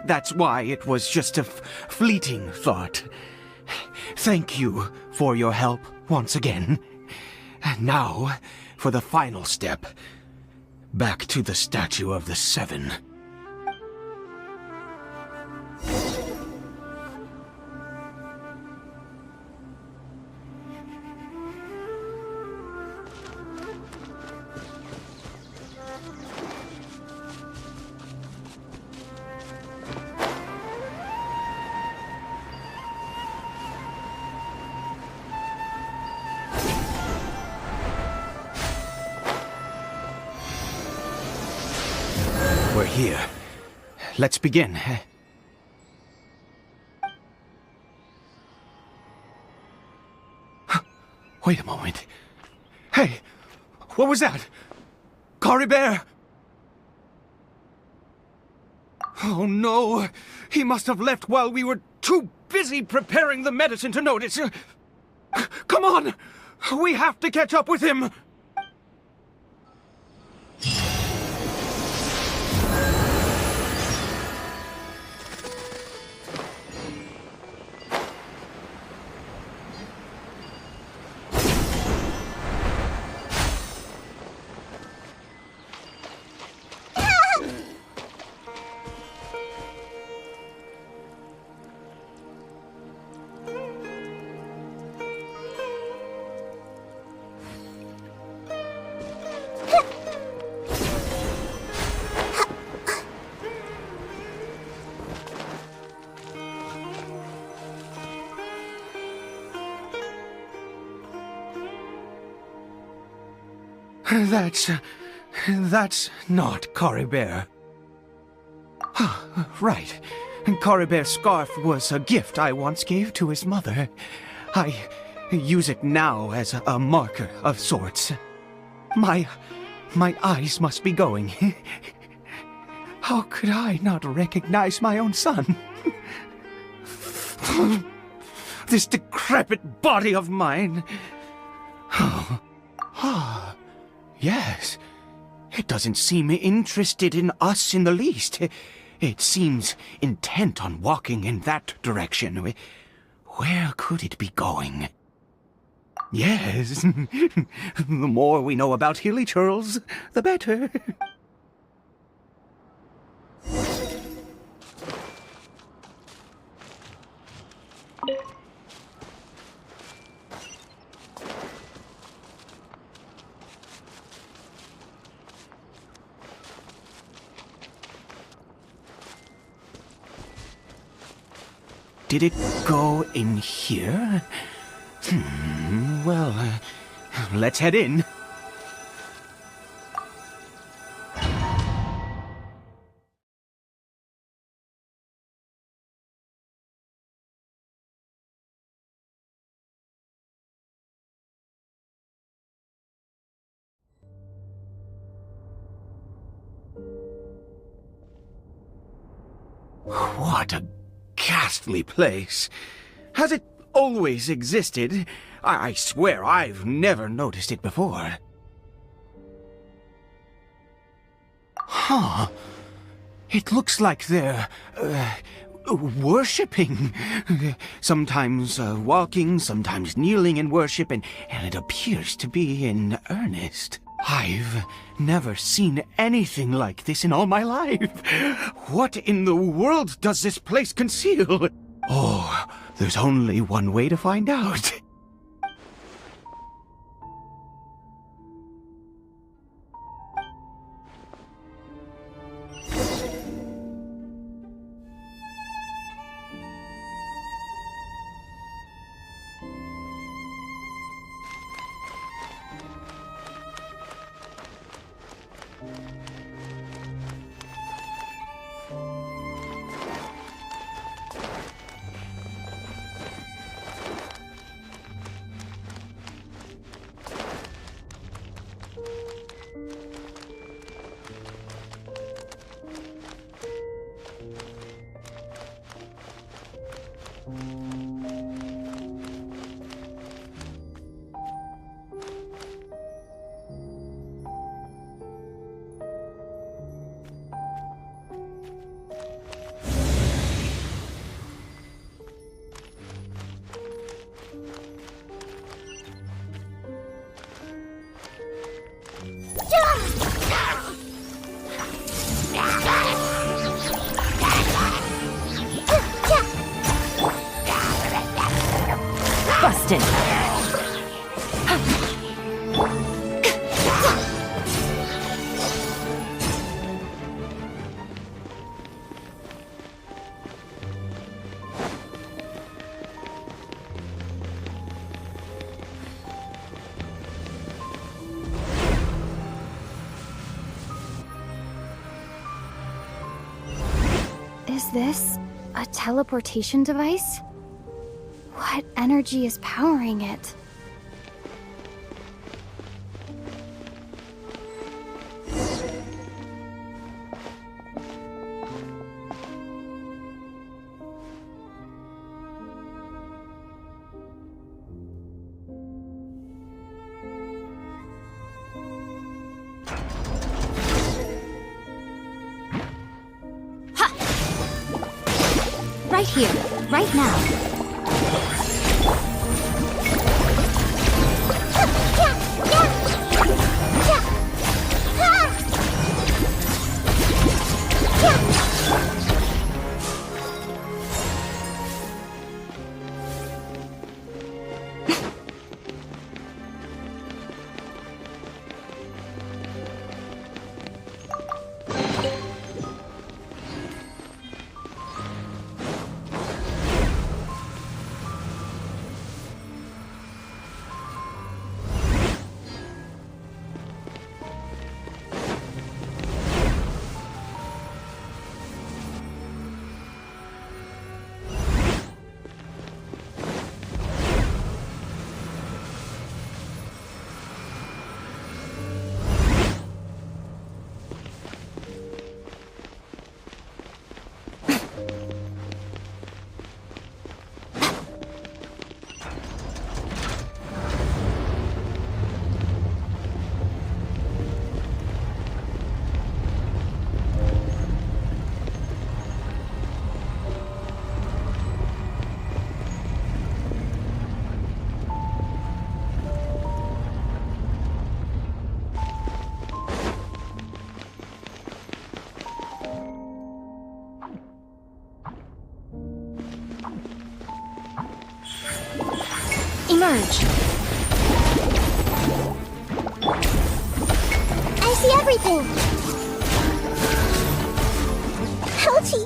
That's why it was just a fleeting thought. Thank you for your help once again. And now, for the final step. Back to the Statue of the Seven. We're here. Let's begin. Wait a moment. Hey, what was that? Caribert! Oh no! He must have left while we were too busy preparing the medicine to notice. Come on! We have to catch up with him! That's not Caribert. Right. Caribert's scarf was a gift I once gave to his mother. I use it now as a marker of sorts. My eyes must be going. How could I not recognize my own son? This decrepit body of mine. Yes. It doesn't seem interested in us in the least. It seems intent on walking in that direction. Where could it be going? Yes. The more we know about Hilly Churls, the better. Did it go in here? Well, let's head in. What a ghastly place. Has it always existed? I swear I've never noticed it before. Huh. It looks like they're, worshipping. Sometimes walking, sometimes kneeling in worship, and it appears to be in earnest. I've never seen anything like this in all my life. What in the world does this place conceal? Oh, there's only one way to find out. Busted. Is this a teleportation device? What energy is powering it? Right here, right now. Emerge. I see everything. Ouchie.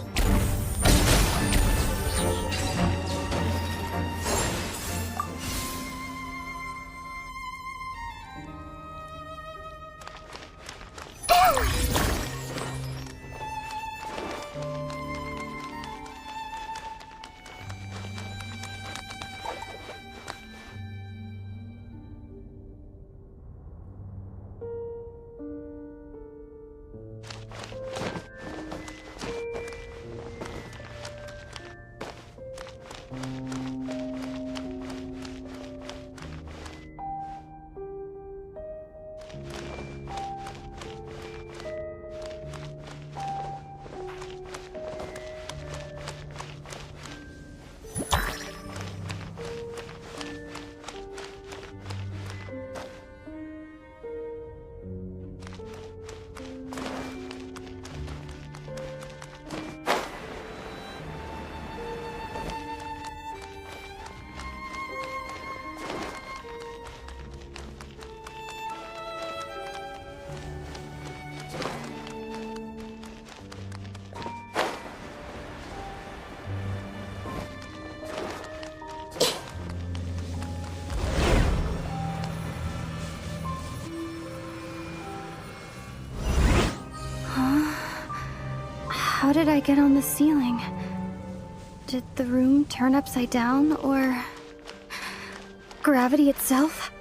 How did I get on the ceiling? Did the room turn upside down, or gravity itself?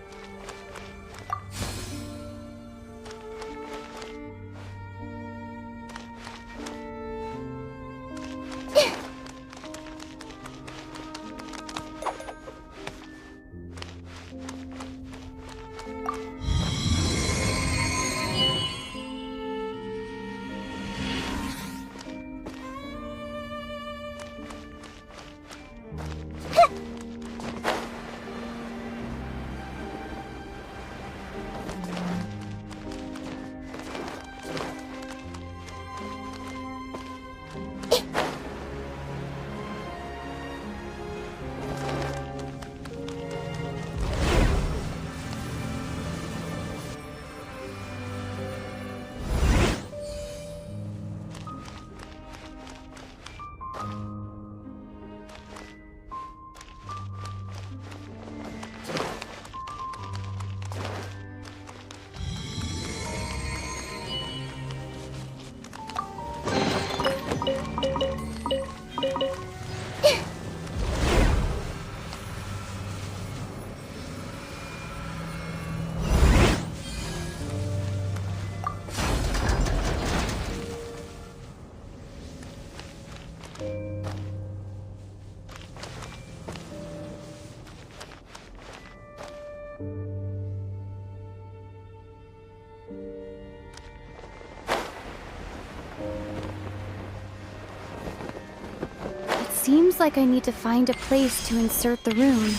It seems like I need to find a place to insert the rune.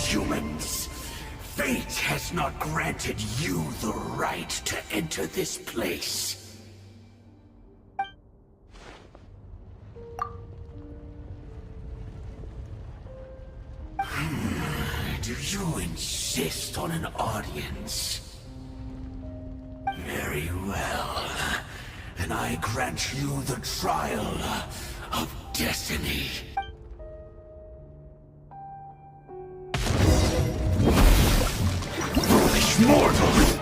Humans, fate has not granted you the right to enter this place. Do you insist on an audience? Very well. Then I grant you the trial of destiny. Mortals!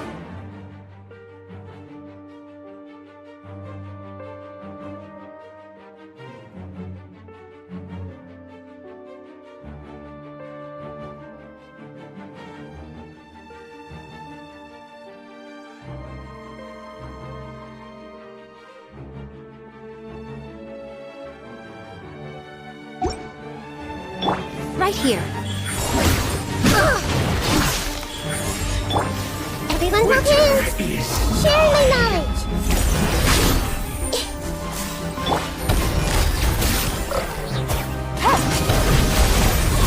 Right here. Everyone hold hands! Share my knowledge!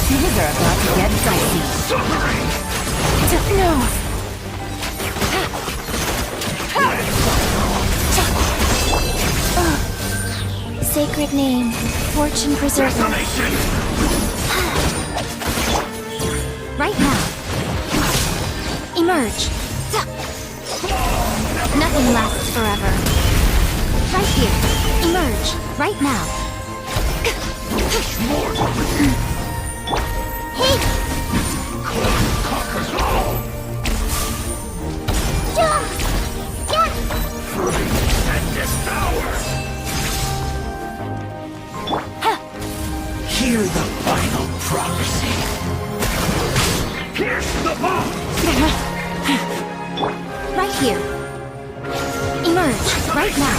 Things are about to get dicey. No! Sacred name, fortune preserver. Right now. Emerge. Nothing lasts forever. Right here. Emerge. Right now. Hey! Conquers all! Tremendous power! Hear the final prophecy. Pierce the bomb! Right here. Emerge. Right now.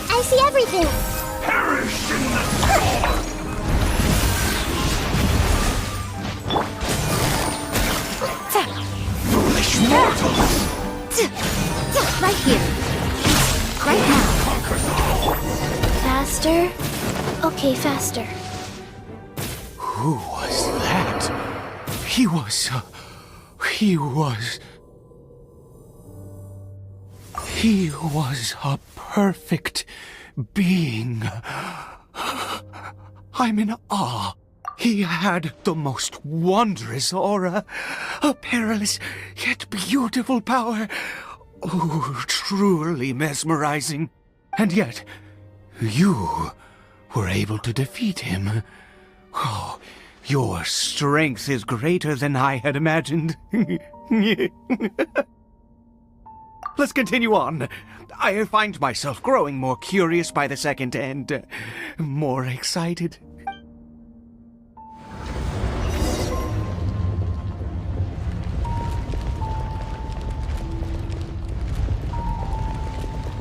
I see everything! Perish in the storm! Foolish mortals! Right here. Right now. Conquers all! Faster? Okay, faster. Who was that? He was a perfect being. I'm in awe. He had the most wondrous aura, a perilous yet beautiful power. Oh, truly mesmerizing. And yet, you were able to defeat him. Oh, your strength is greater than I had imagined. Let's continue on. I find myself growing more curious by the second and more excited.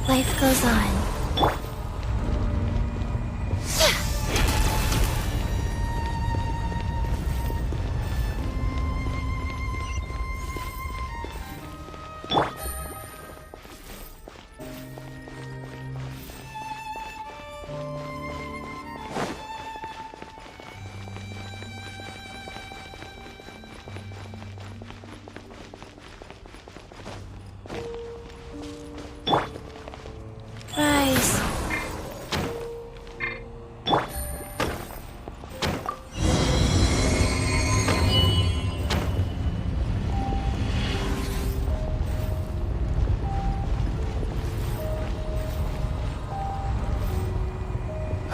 Life goes on.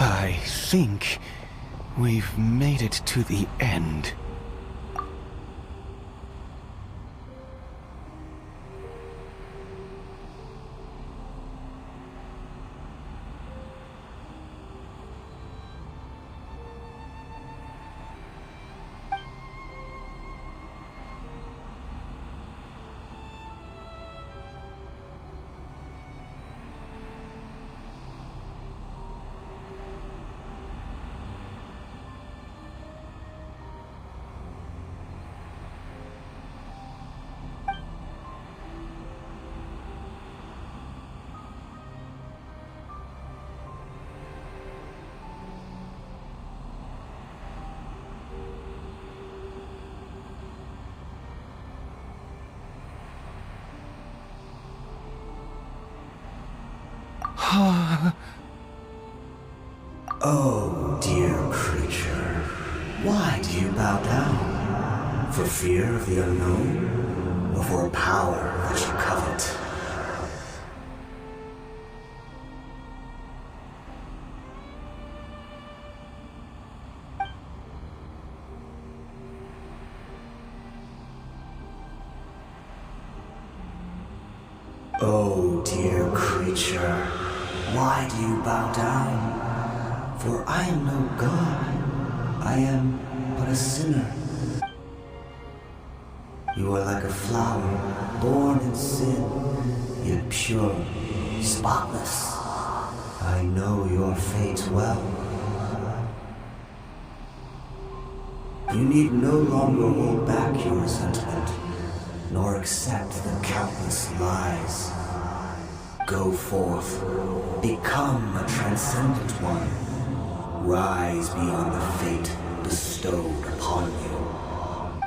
I think we've made it to the end. Oh, dear creature, why do you bow down? For fear of the unknown? Or for a power that you covet? Oh, dear creature, why do you bow down? For I am no god. I am but a sinner. You are like a flower, born in sin, yet pure, spotless. I know your fate well. You need no longer hold back your resentment, nor accept the countless lies. Go forth, become a transcendent one. Rise beyond the fate bestowed upon you.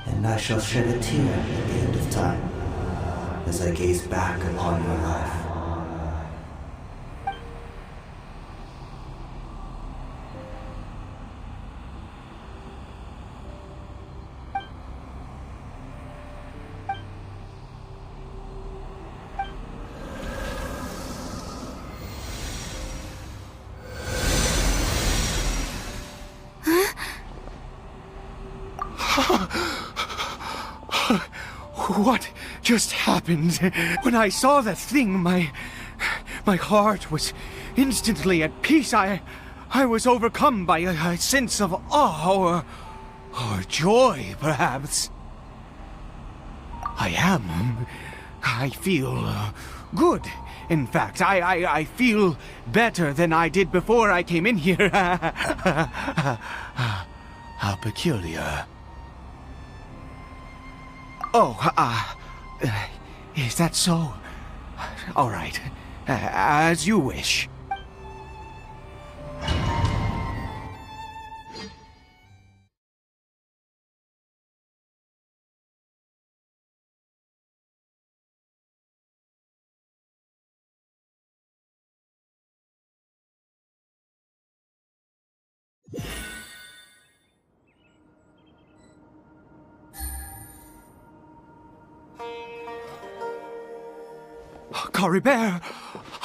And I shall shed a tear at the end of time, as I gaze back upon your life. What just happened? When I saw that thing, my heart was instantly at peace. I was overcome by a sense of awe or joy, perhaps. I feel good. In fact, I feel better than I did before I came in here. How peculiar. Oh, is that so? All right, as you wish. Caribert!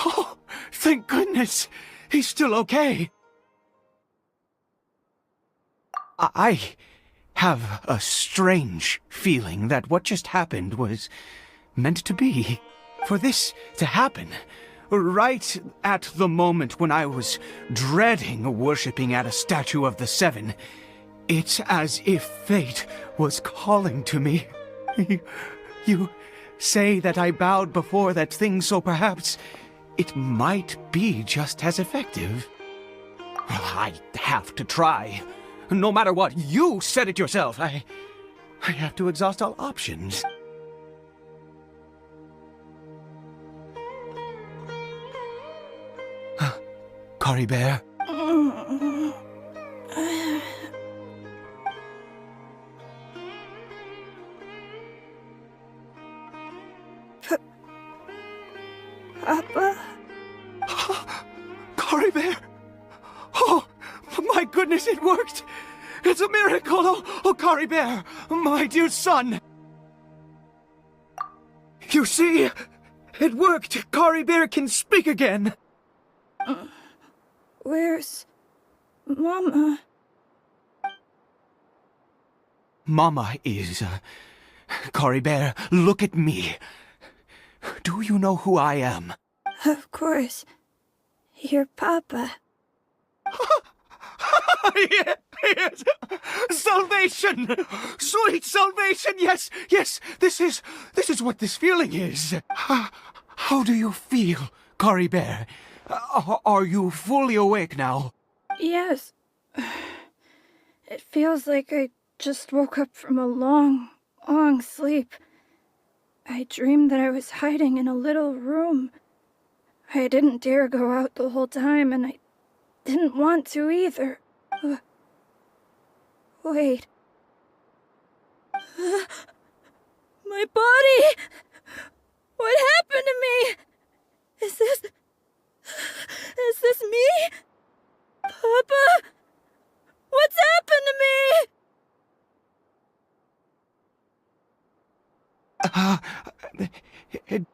Oh, thank goodness! He's still okay! I have a strange feeling that what just happened was meant to be. For this to happen, right at the moment when I was dreading worshipping at a statue of the Seven, it's as if fate was calling to me. You say that I bowed before that thing, so perhaps it might be just as effective. Well, I have to try. No matter what, you said it yourself. I have to exhaust all options. Caribert? Papa? Caribert! Oh, my goodness, it worked! It's a miracle! Oh, Caribert, my dear son! You see? It worked! Caribert can speak again! Where's Mama. Mama is... Caribert, look at me. Do you know who I am? Of course. Your papa. Yes! Salvation! Sweet salvation! Yes, yes! This is what this feeling is. How do you feel, Caribert? Are you fully awake now? Yes. It feels like I just woke up from a long, long sleep. I dreamed that I was hiding in a little room. I didn't dare go out the whole time, and I didn't want to either. Wait. My body! What happened to me? Is this me? Papa? What's happened to me?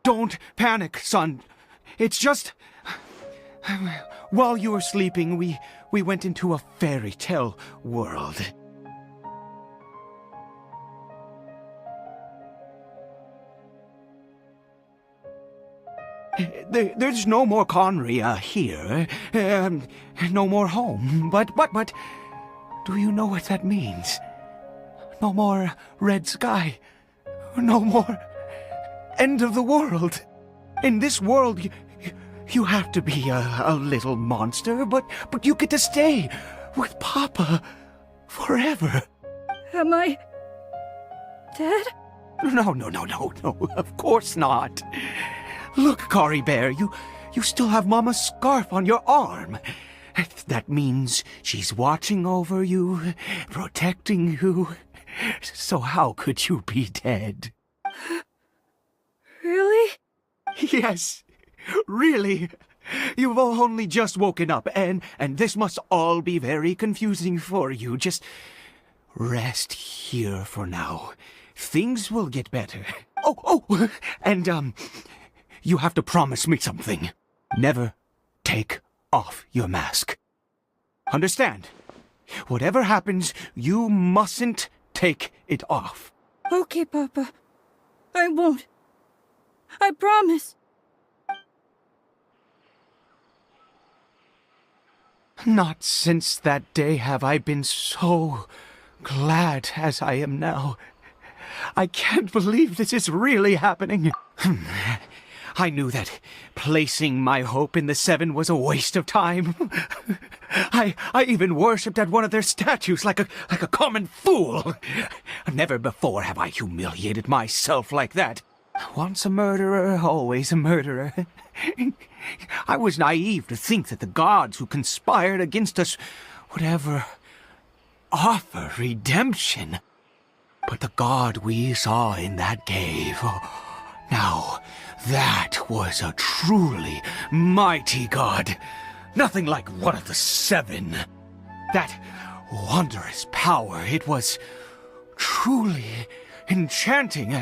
Don't panic, son. It's just... While you were sleeping, we went into a fairy tale world. There's no more Conria here. No more home. But, do you know what that means? No more red sky. No more end of the world. In this world, you have to be a little monster, but you get to stay with Papa forever. Am I dead? No, of course not. Look, Caribert, you still have Mama's scarf on your arm. That means she's watching over you, protecting you. So how could you be dead? Really? Yes, really. You've only just woken up, and this must all be very confusing for you. Just rest here for now. Things will get better. Oh, and, you have to promise me something. Never take off your mask. Understand? Whatever happens, you mustn't take it off. Okay, Papa. I won't. I promise. Not since that day have I been so glad as I am now. I can't believe this is really happening. I knew that placing my hope in the Seven was a waste of time. I even worshipped at one of their statues like a common fool. Never before have I humiliated myself like that. Once a murderer, always a murderer. I was naive to think that the gods who conspired against us would ever offer redemption. But the god we saw in that cave... Now, that was a truly mighty god. Nothing like one of the Seven. That wondrous power, it was truly enchanting.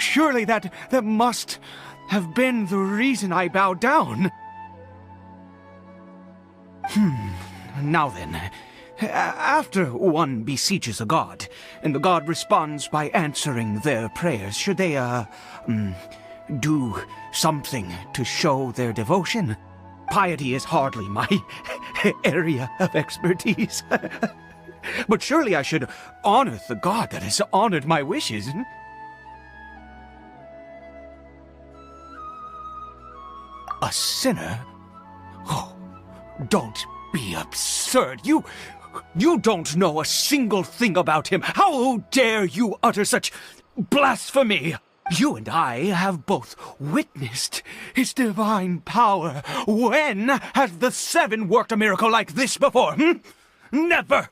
Surely that must have been the reason I bowed down. Now then... After one beseeches a god, and the god responds by answering their prayers, should they, do something to show their devotion? Piety is hardly my area of expertise. But surely I should honor the god that has honored my wishes. A sinner? Oh, don't be absurd. You don't know a single thing about him. How dare you utter such blasphemy? You and I have both witnessed his divine power. When has the Seven worked a miracle like this before? Never!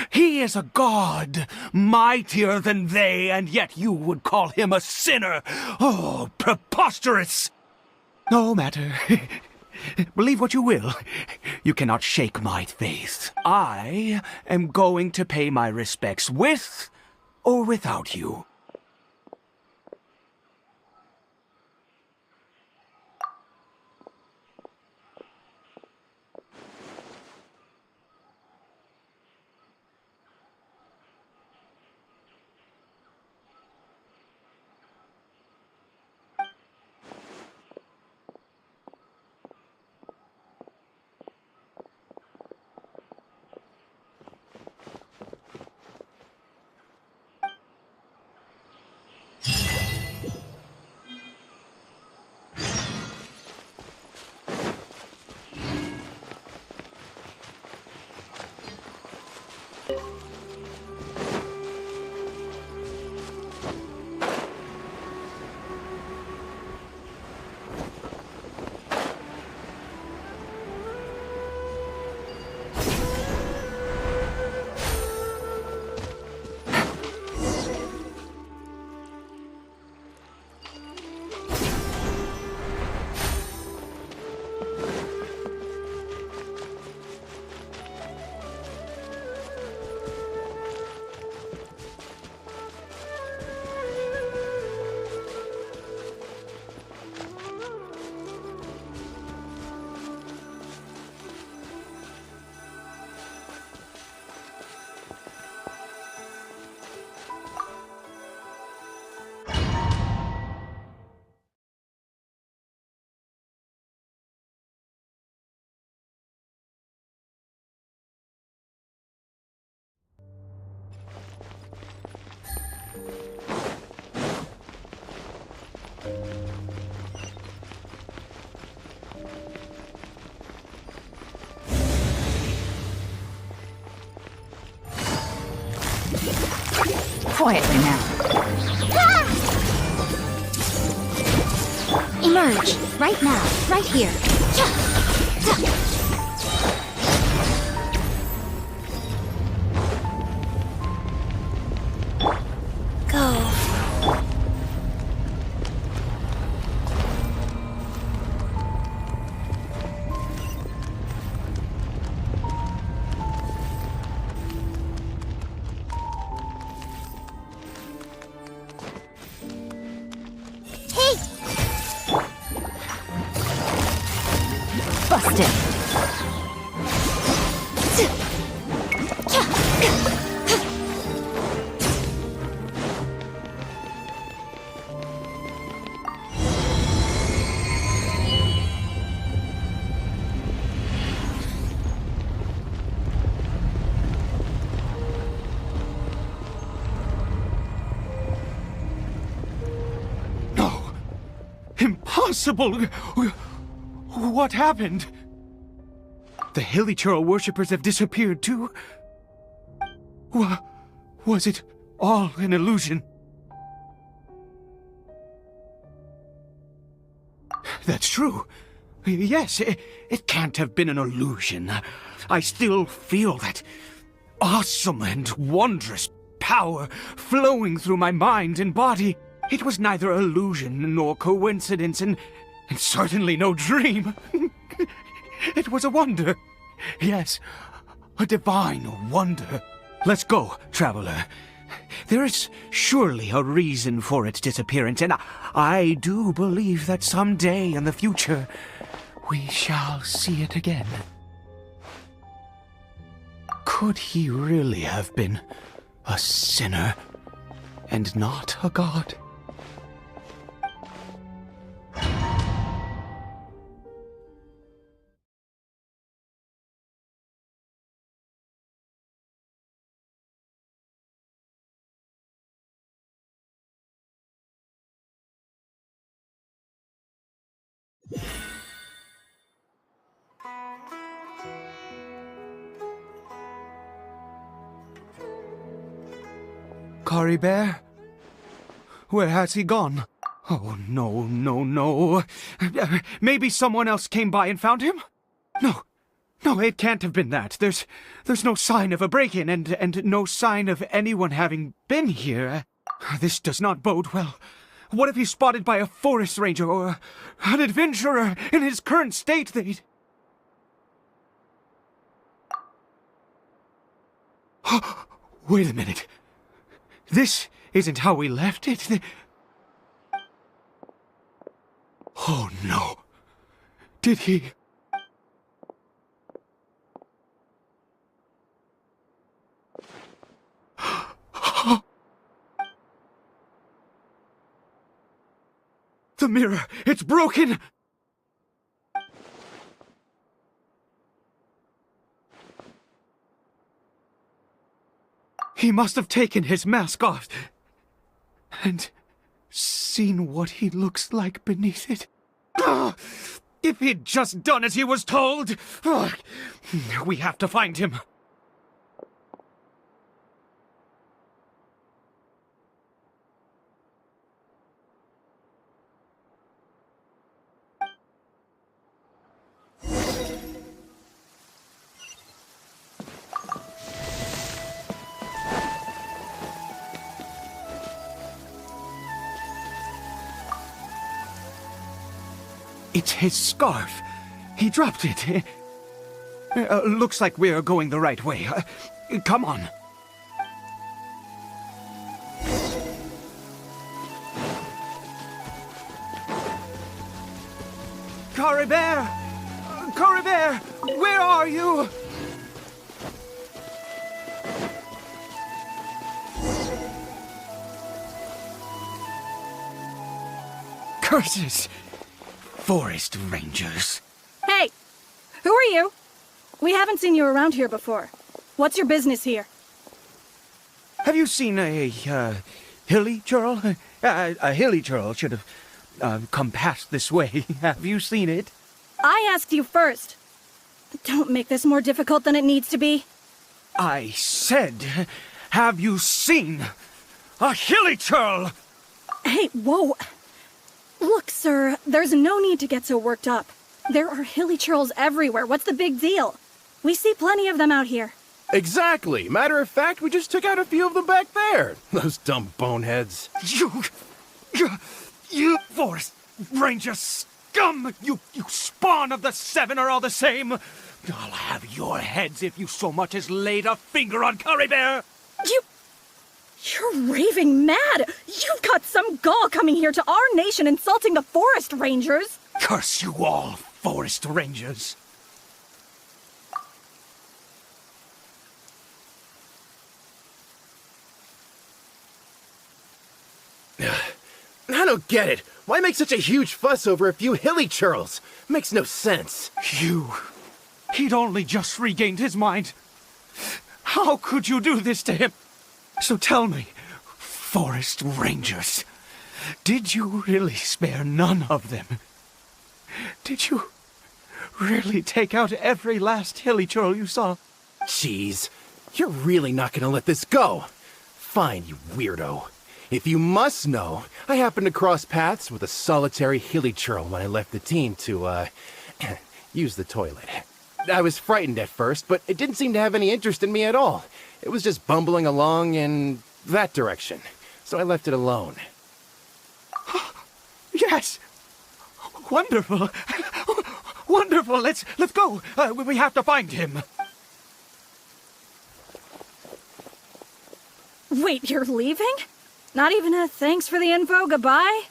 He is a god, mightier than they, and yet you would call him a sinner. Oh, preposterous! No matter. Believe what you will. You cannot shake my faith. I am going to pay my respects with or without you. Quietly now. Emerge! Right now, right here. Go. Busted. No! Impossible! What happened? The Hilichurl worshippers have disappeared too? Was it all an illusion? That's true. Yes, it can't have been an illusion. I still feel that awesome and wondrous power flowing through my mind and body. It was neither illusion nor coincidence, and certainly no dream. It was a wonder. Yes, a divine wonder. Let's go, traveler. There is surely a reason for its disappearance, and I do believe that someday in the future we shall see it again. Could he really have been a sinner and not a god? Caribert? Where has he gone? Oh, no, no, no. Maybe someone else came by and found him? No, it can't have been that. There's no sign of a break-in and no sign of anyone having been here. This does not bode well. What if he's spotted by a forest ranger or an adventurer in his current state? Wait a minute. This isn't how we left it. Oh no. Did he... The mirror! It's broken! He must have taken his mask off and seen what he looks like beneath it. If he'd just done as he was told! We have to find him. It's his scarf. He dropped it. Looks like we're going the right way. Come on. Caribert! Caribert! Where are you? Curses! Forest rangers. Hey! Who are you? We haven't seen you around here before. What's your business here? Have you seen a hilly churl? A hilly churl should have come past this way. Have you seen it? I asked you first. Don't make this more difficult than it needs to be. I said, have you seen a hilly churl? Hey, whoa. Look, sir, there's no need to get so worked up. There are hilly churls everywhere. What's the big deal? We see plenty of them out here. Exactly. Matter of fact, we just took out a few of them back there. Those dumb boneheads. You forest ranger scum! You spawn of the seven are all the same. I'll have your heads if you so much as laid a finger on Caribert. You're raving mad! You've got some gall coming here to our nation insulting the forest rangers! Curse you all, forest rangers! I don't get it. Why make such a huge fuss over a few hilly churls? Makes no sense. He'd only just regained his mind. How could you do this to him? So tell me, forest rangers, did you really spare none of them? Did you really take out every last hilly churl you saw? Jeez, you're really not gonna let this go. Fine, you weirdo. If you must know, I happened to cross paths with a solitary hilly churl when I left the team to, use the toilet. I was frightened at first, but it didn't seem to have any interest in me at all. It was just bumbling along in that direction, so I left it alone. Yes! Wonderful! Wonderful! Let's go! We have to find him! Wait, you're leaving? Not even a thanks for the info, goodbye?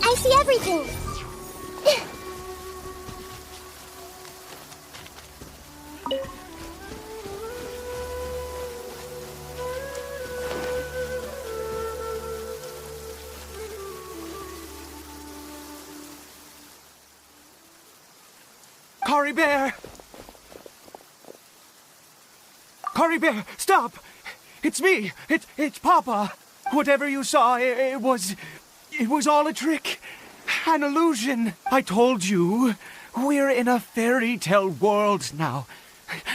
I see everything. Caribert! Caribert, stop! It's me! It's Papa! Whatever you saw, it was all a trick. An illusion. I told you, we're in a fairy tale world now.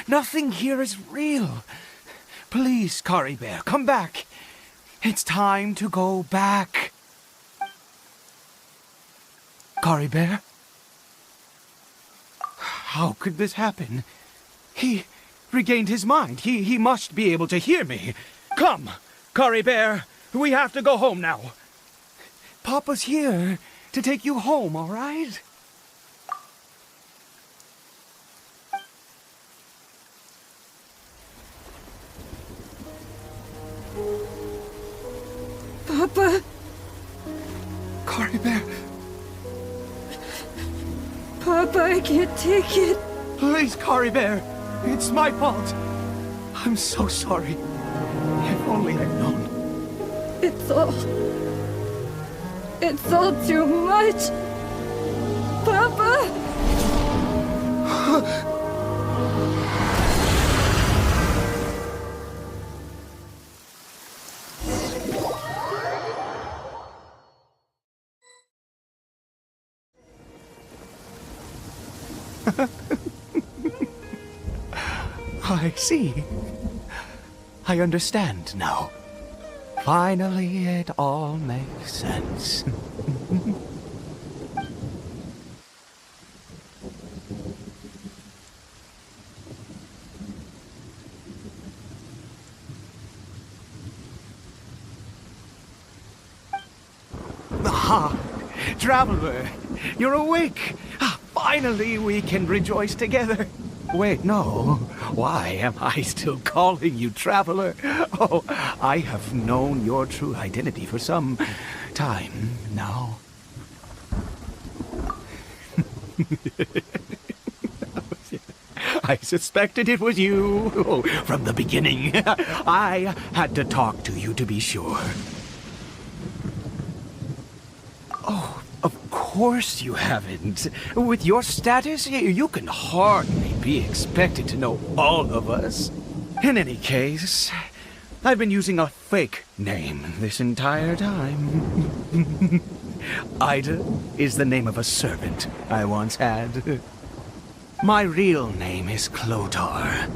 Nothing here is real. Please, Caribert, come back. It's time to go back. Caribert? How could this happen? He regained his mind. He must be able to hear me. Come, Caribert, we have to go home now. Papa's here to take you home, all right? Papa? Caribert. Papa, I can't take it. Please, Caribert. It's my fault. I'm so sorry. If only I'd known. It's all too much. Papa! I see. I understand now. Finally, it all makes sense. Ah, Traveler, you're awake. Ah, finally, we can rejoice together. Wait, no. Why am I still calling you Traveler? Oh, I have known your true identity for some time now. I suspected it was you. Oh, from the beginning. I had to talk to you to be sure. Oh, of course you haven't. With your status, you can hardly be expected to know all of us. In any case, I've been using a fake name this entire time. Ida is the name of a servant I once had. My real name is Clotar.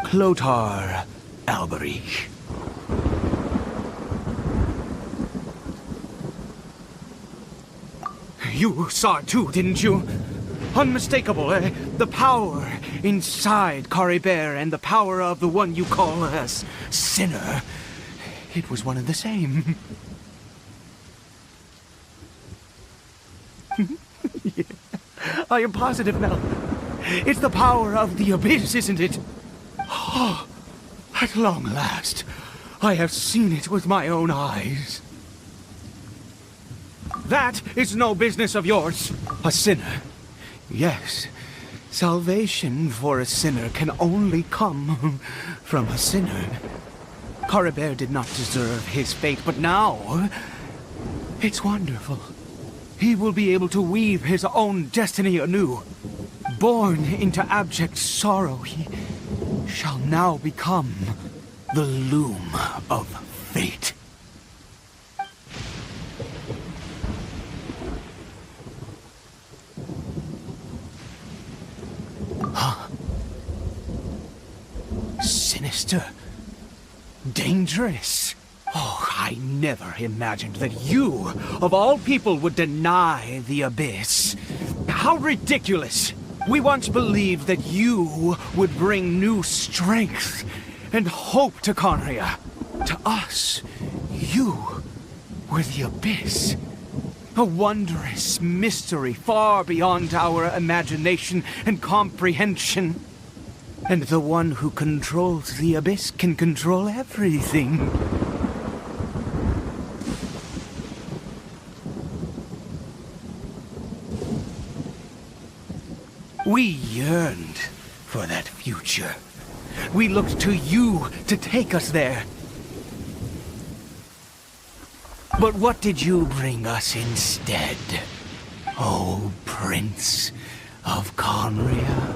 Clotar Alberich. You saw it too, didn't you? Unmistakable, eh? The power inside Caribert and the power of the one you call a sinner. It was one and the same. Yeah. I am positive now. It's the power of the abyss, isn't it? Oh, at long last, I have seen it with my own eyes. That is no business of yours. A sinner. Yes, salvation for a sinner can only come from a sinner. Caribert did not deserve his fate, but now it's wonderful. He will be able to weave his own destiny anew. Born into abject sorrow, he shall now become the loom of fate. Huh? Sinister. Dangerous. Oh, I never imagined that you, of all people, would deny the abyss. How ridiculous! We once believed that you would bring new strength and hope to Conria. To us, you were the abyss. A wondrous mystery far beyond our imagination and comprehension. And the one who controls the abyss can control everything. We yearned for that future. We looked to you to take us there. But what did you bring us instead? Oh, Prince of Conria.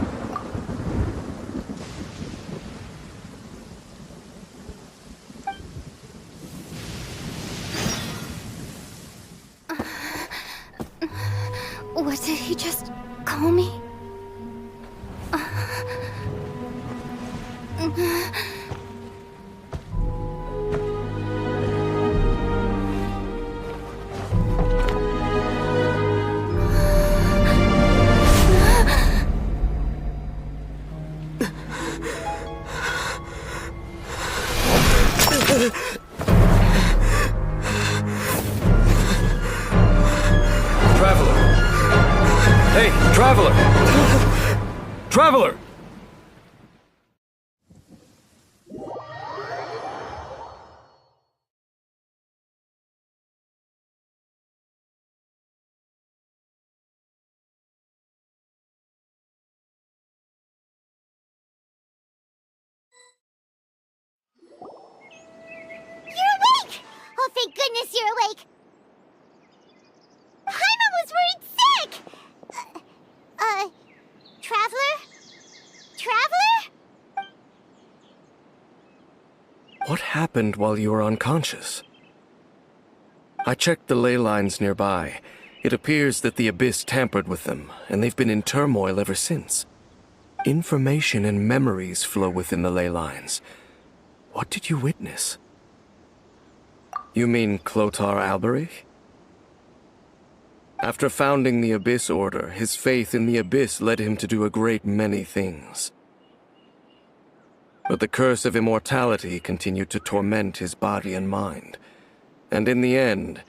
What did he just call me? Traveler! You're awake! Oh, thank goodness you're awake! Paimon was worried sick! Traveler? Traveler? What happened while you were unconscious? I checked the ley lines nearby. It appears that the Abyss tampered with them, and they've been in turmoil ever since. Information and memories flow within the ley lines. What did you witness? You mean Clotar Alberich? After founding the Abyss Order, his faith in the Abyss led him to do a great many things. But the curse of immortality continued to torment his body and mind. And in the end,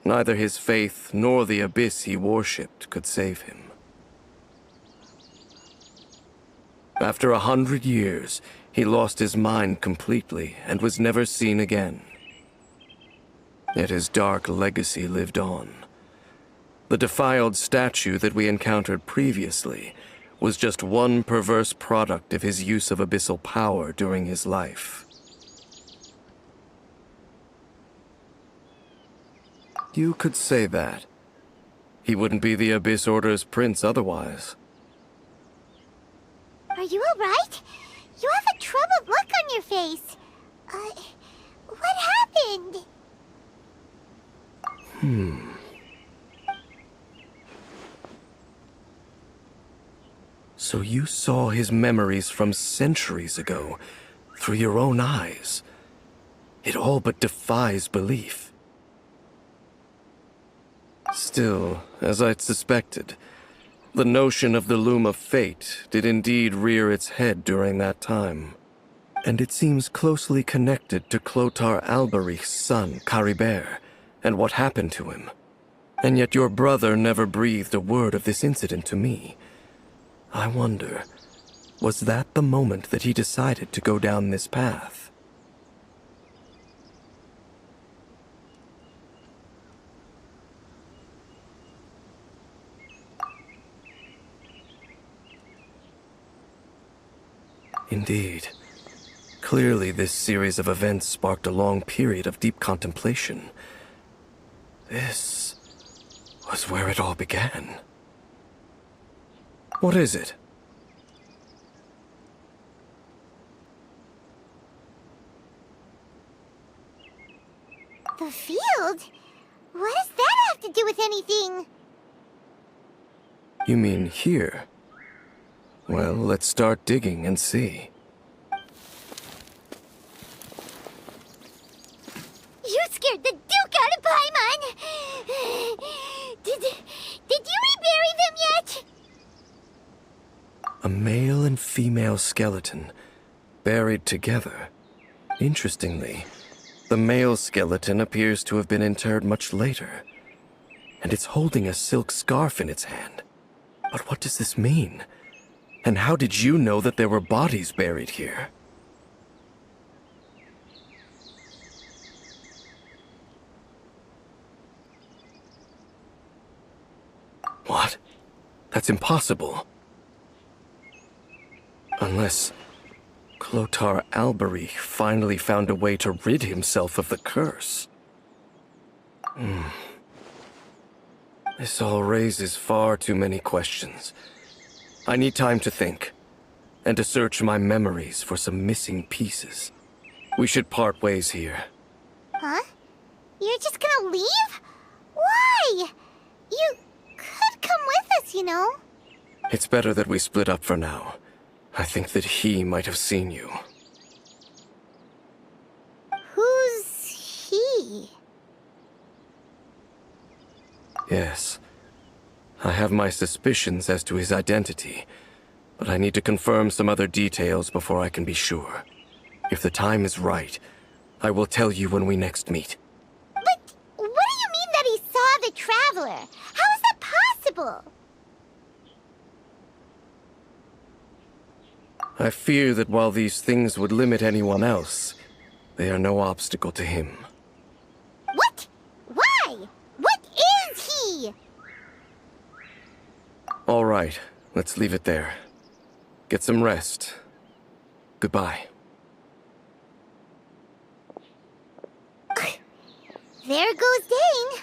Neither his faith nor the abyss he worshipped could save him. After 100 years, he lost his mind completely and was never seen again. Yet his dark legacy lived on. The defiled statue that we encountered previously was just one perverse product of his use of abyssal power during his life. You could say that. He wouldn't be the Abyss Order's prince otherwise. Are you alright? You have a troubled look on your face. What happened? So you saw his memories from centuries ago through your own eyes. It all but defies belief. Still, as I'd suspected, the notion of the Loom of Fate did indeed rear its head during that time. And it seems closely connected to Clothar Alberich's son, Caribert, and what happened to him. And yet your brother never breathed a word of this incident to me. I wonder, was that the moment that he decided to go down this path? Indeed. Clearly, this series of events sparked a long period of deep contemplation. This was where it all began. What is it? The field? What does that have to do with anything? You mean here? Well, let's start digging and see. You scared the Duke out of Paimon! Did you rebury them yet? A male and female skeleton, buried together. Interestingly, the male skeleton appears to have been interred much later, and it's holding a silk scarf in its hand. But what does this mean? And how did you know that there were bodies buried here? What? That's impossible. Unless Clothar Alberich finally found a way to rid himself of the curse. This all raises far too many questions. I need time to think, and to search my memories for some missing pieces. We should part ways here. Huh? You're just gonna leave? Why? You could come with us, you know. It's better that we split up for now. I think that he might have seen you. Who's he? Yes. I have my suspicions as to his identity, but I need to confirm some other details before I can be sure. If the time is right, I will tell you when we next meet. But what do you mean that he saw the Traveler? How is that possible? I fear that while these things would limit anyone else, they are no obstacle to him. What? Why? What is he? All right, let's leave it there. Get some rest. Goodbye. There goes Dane.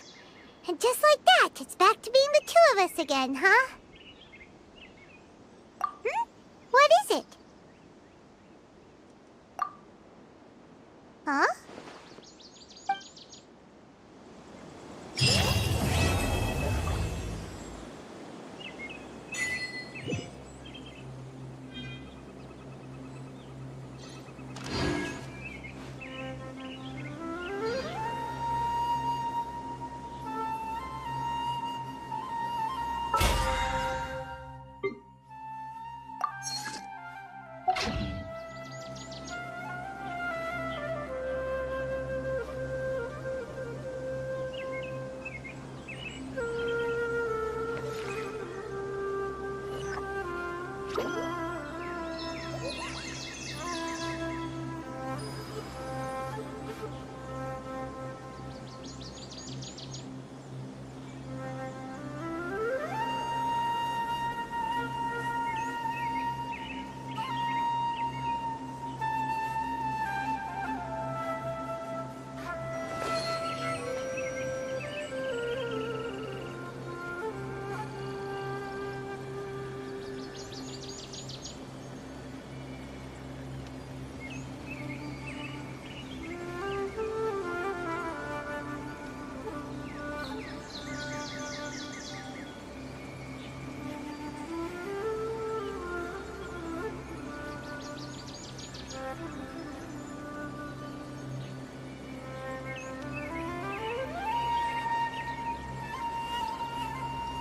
And just like that, it's back to being the two of us again, huh? What is it? Huh?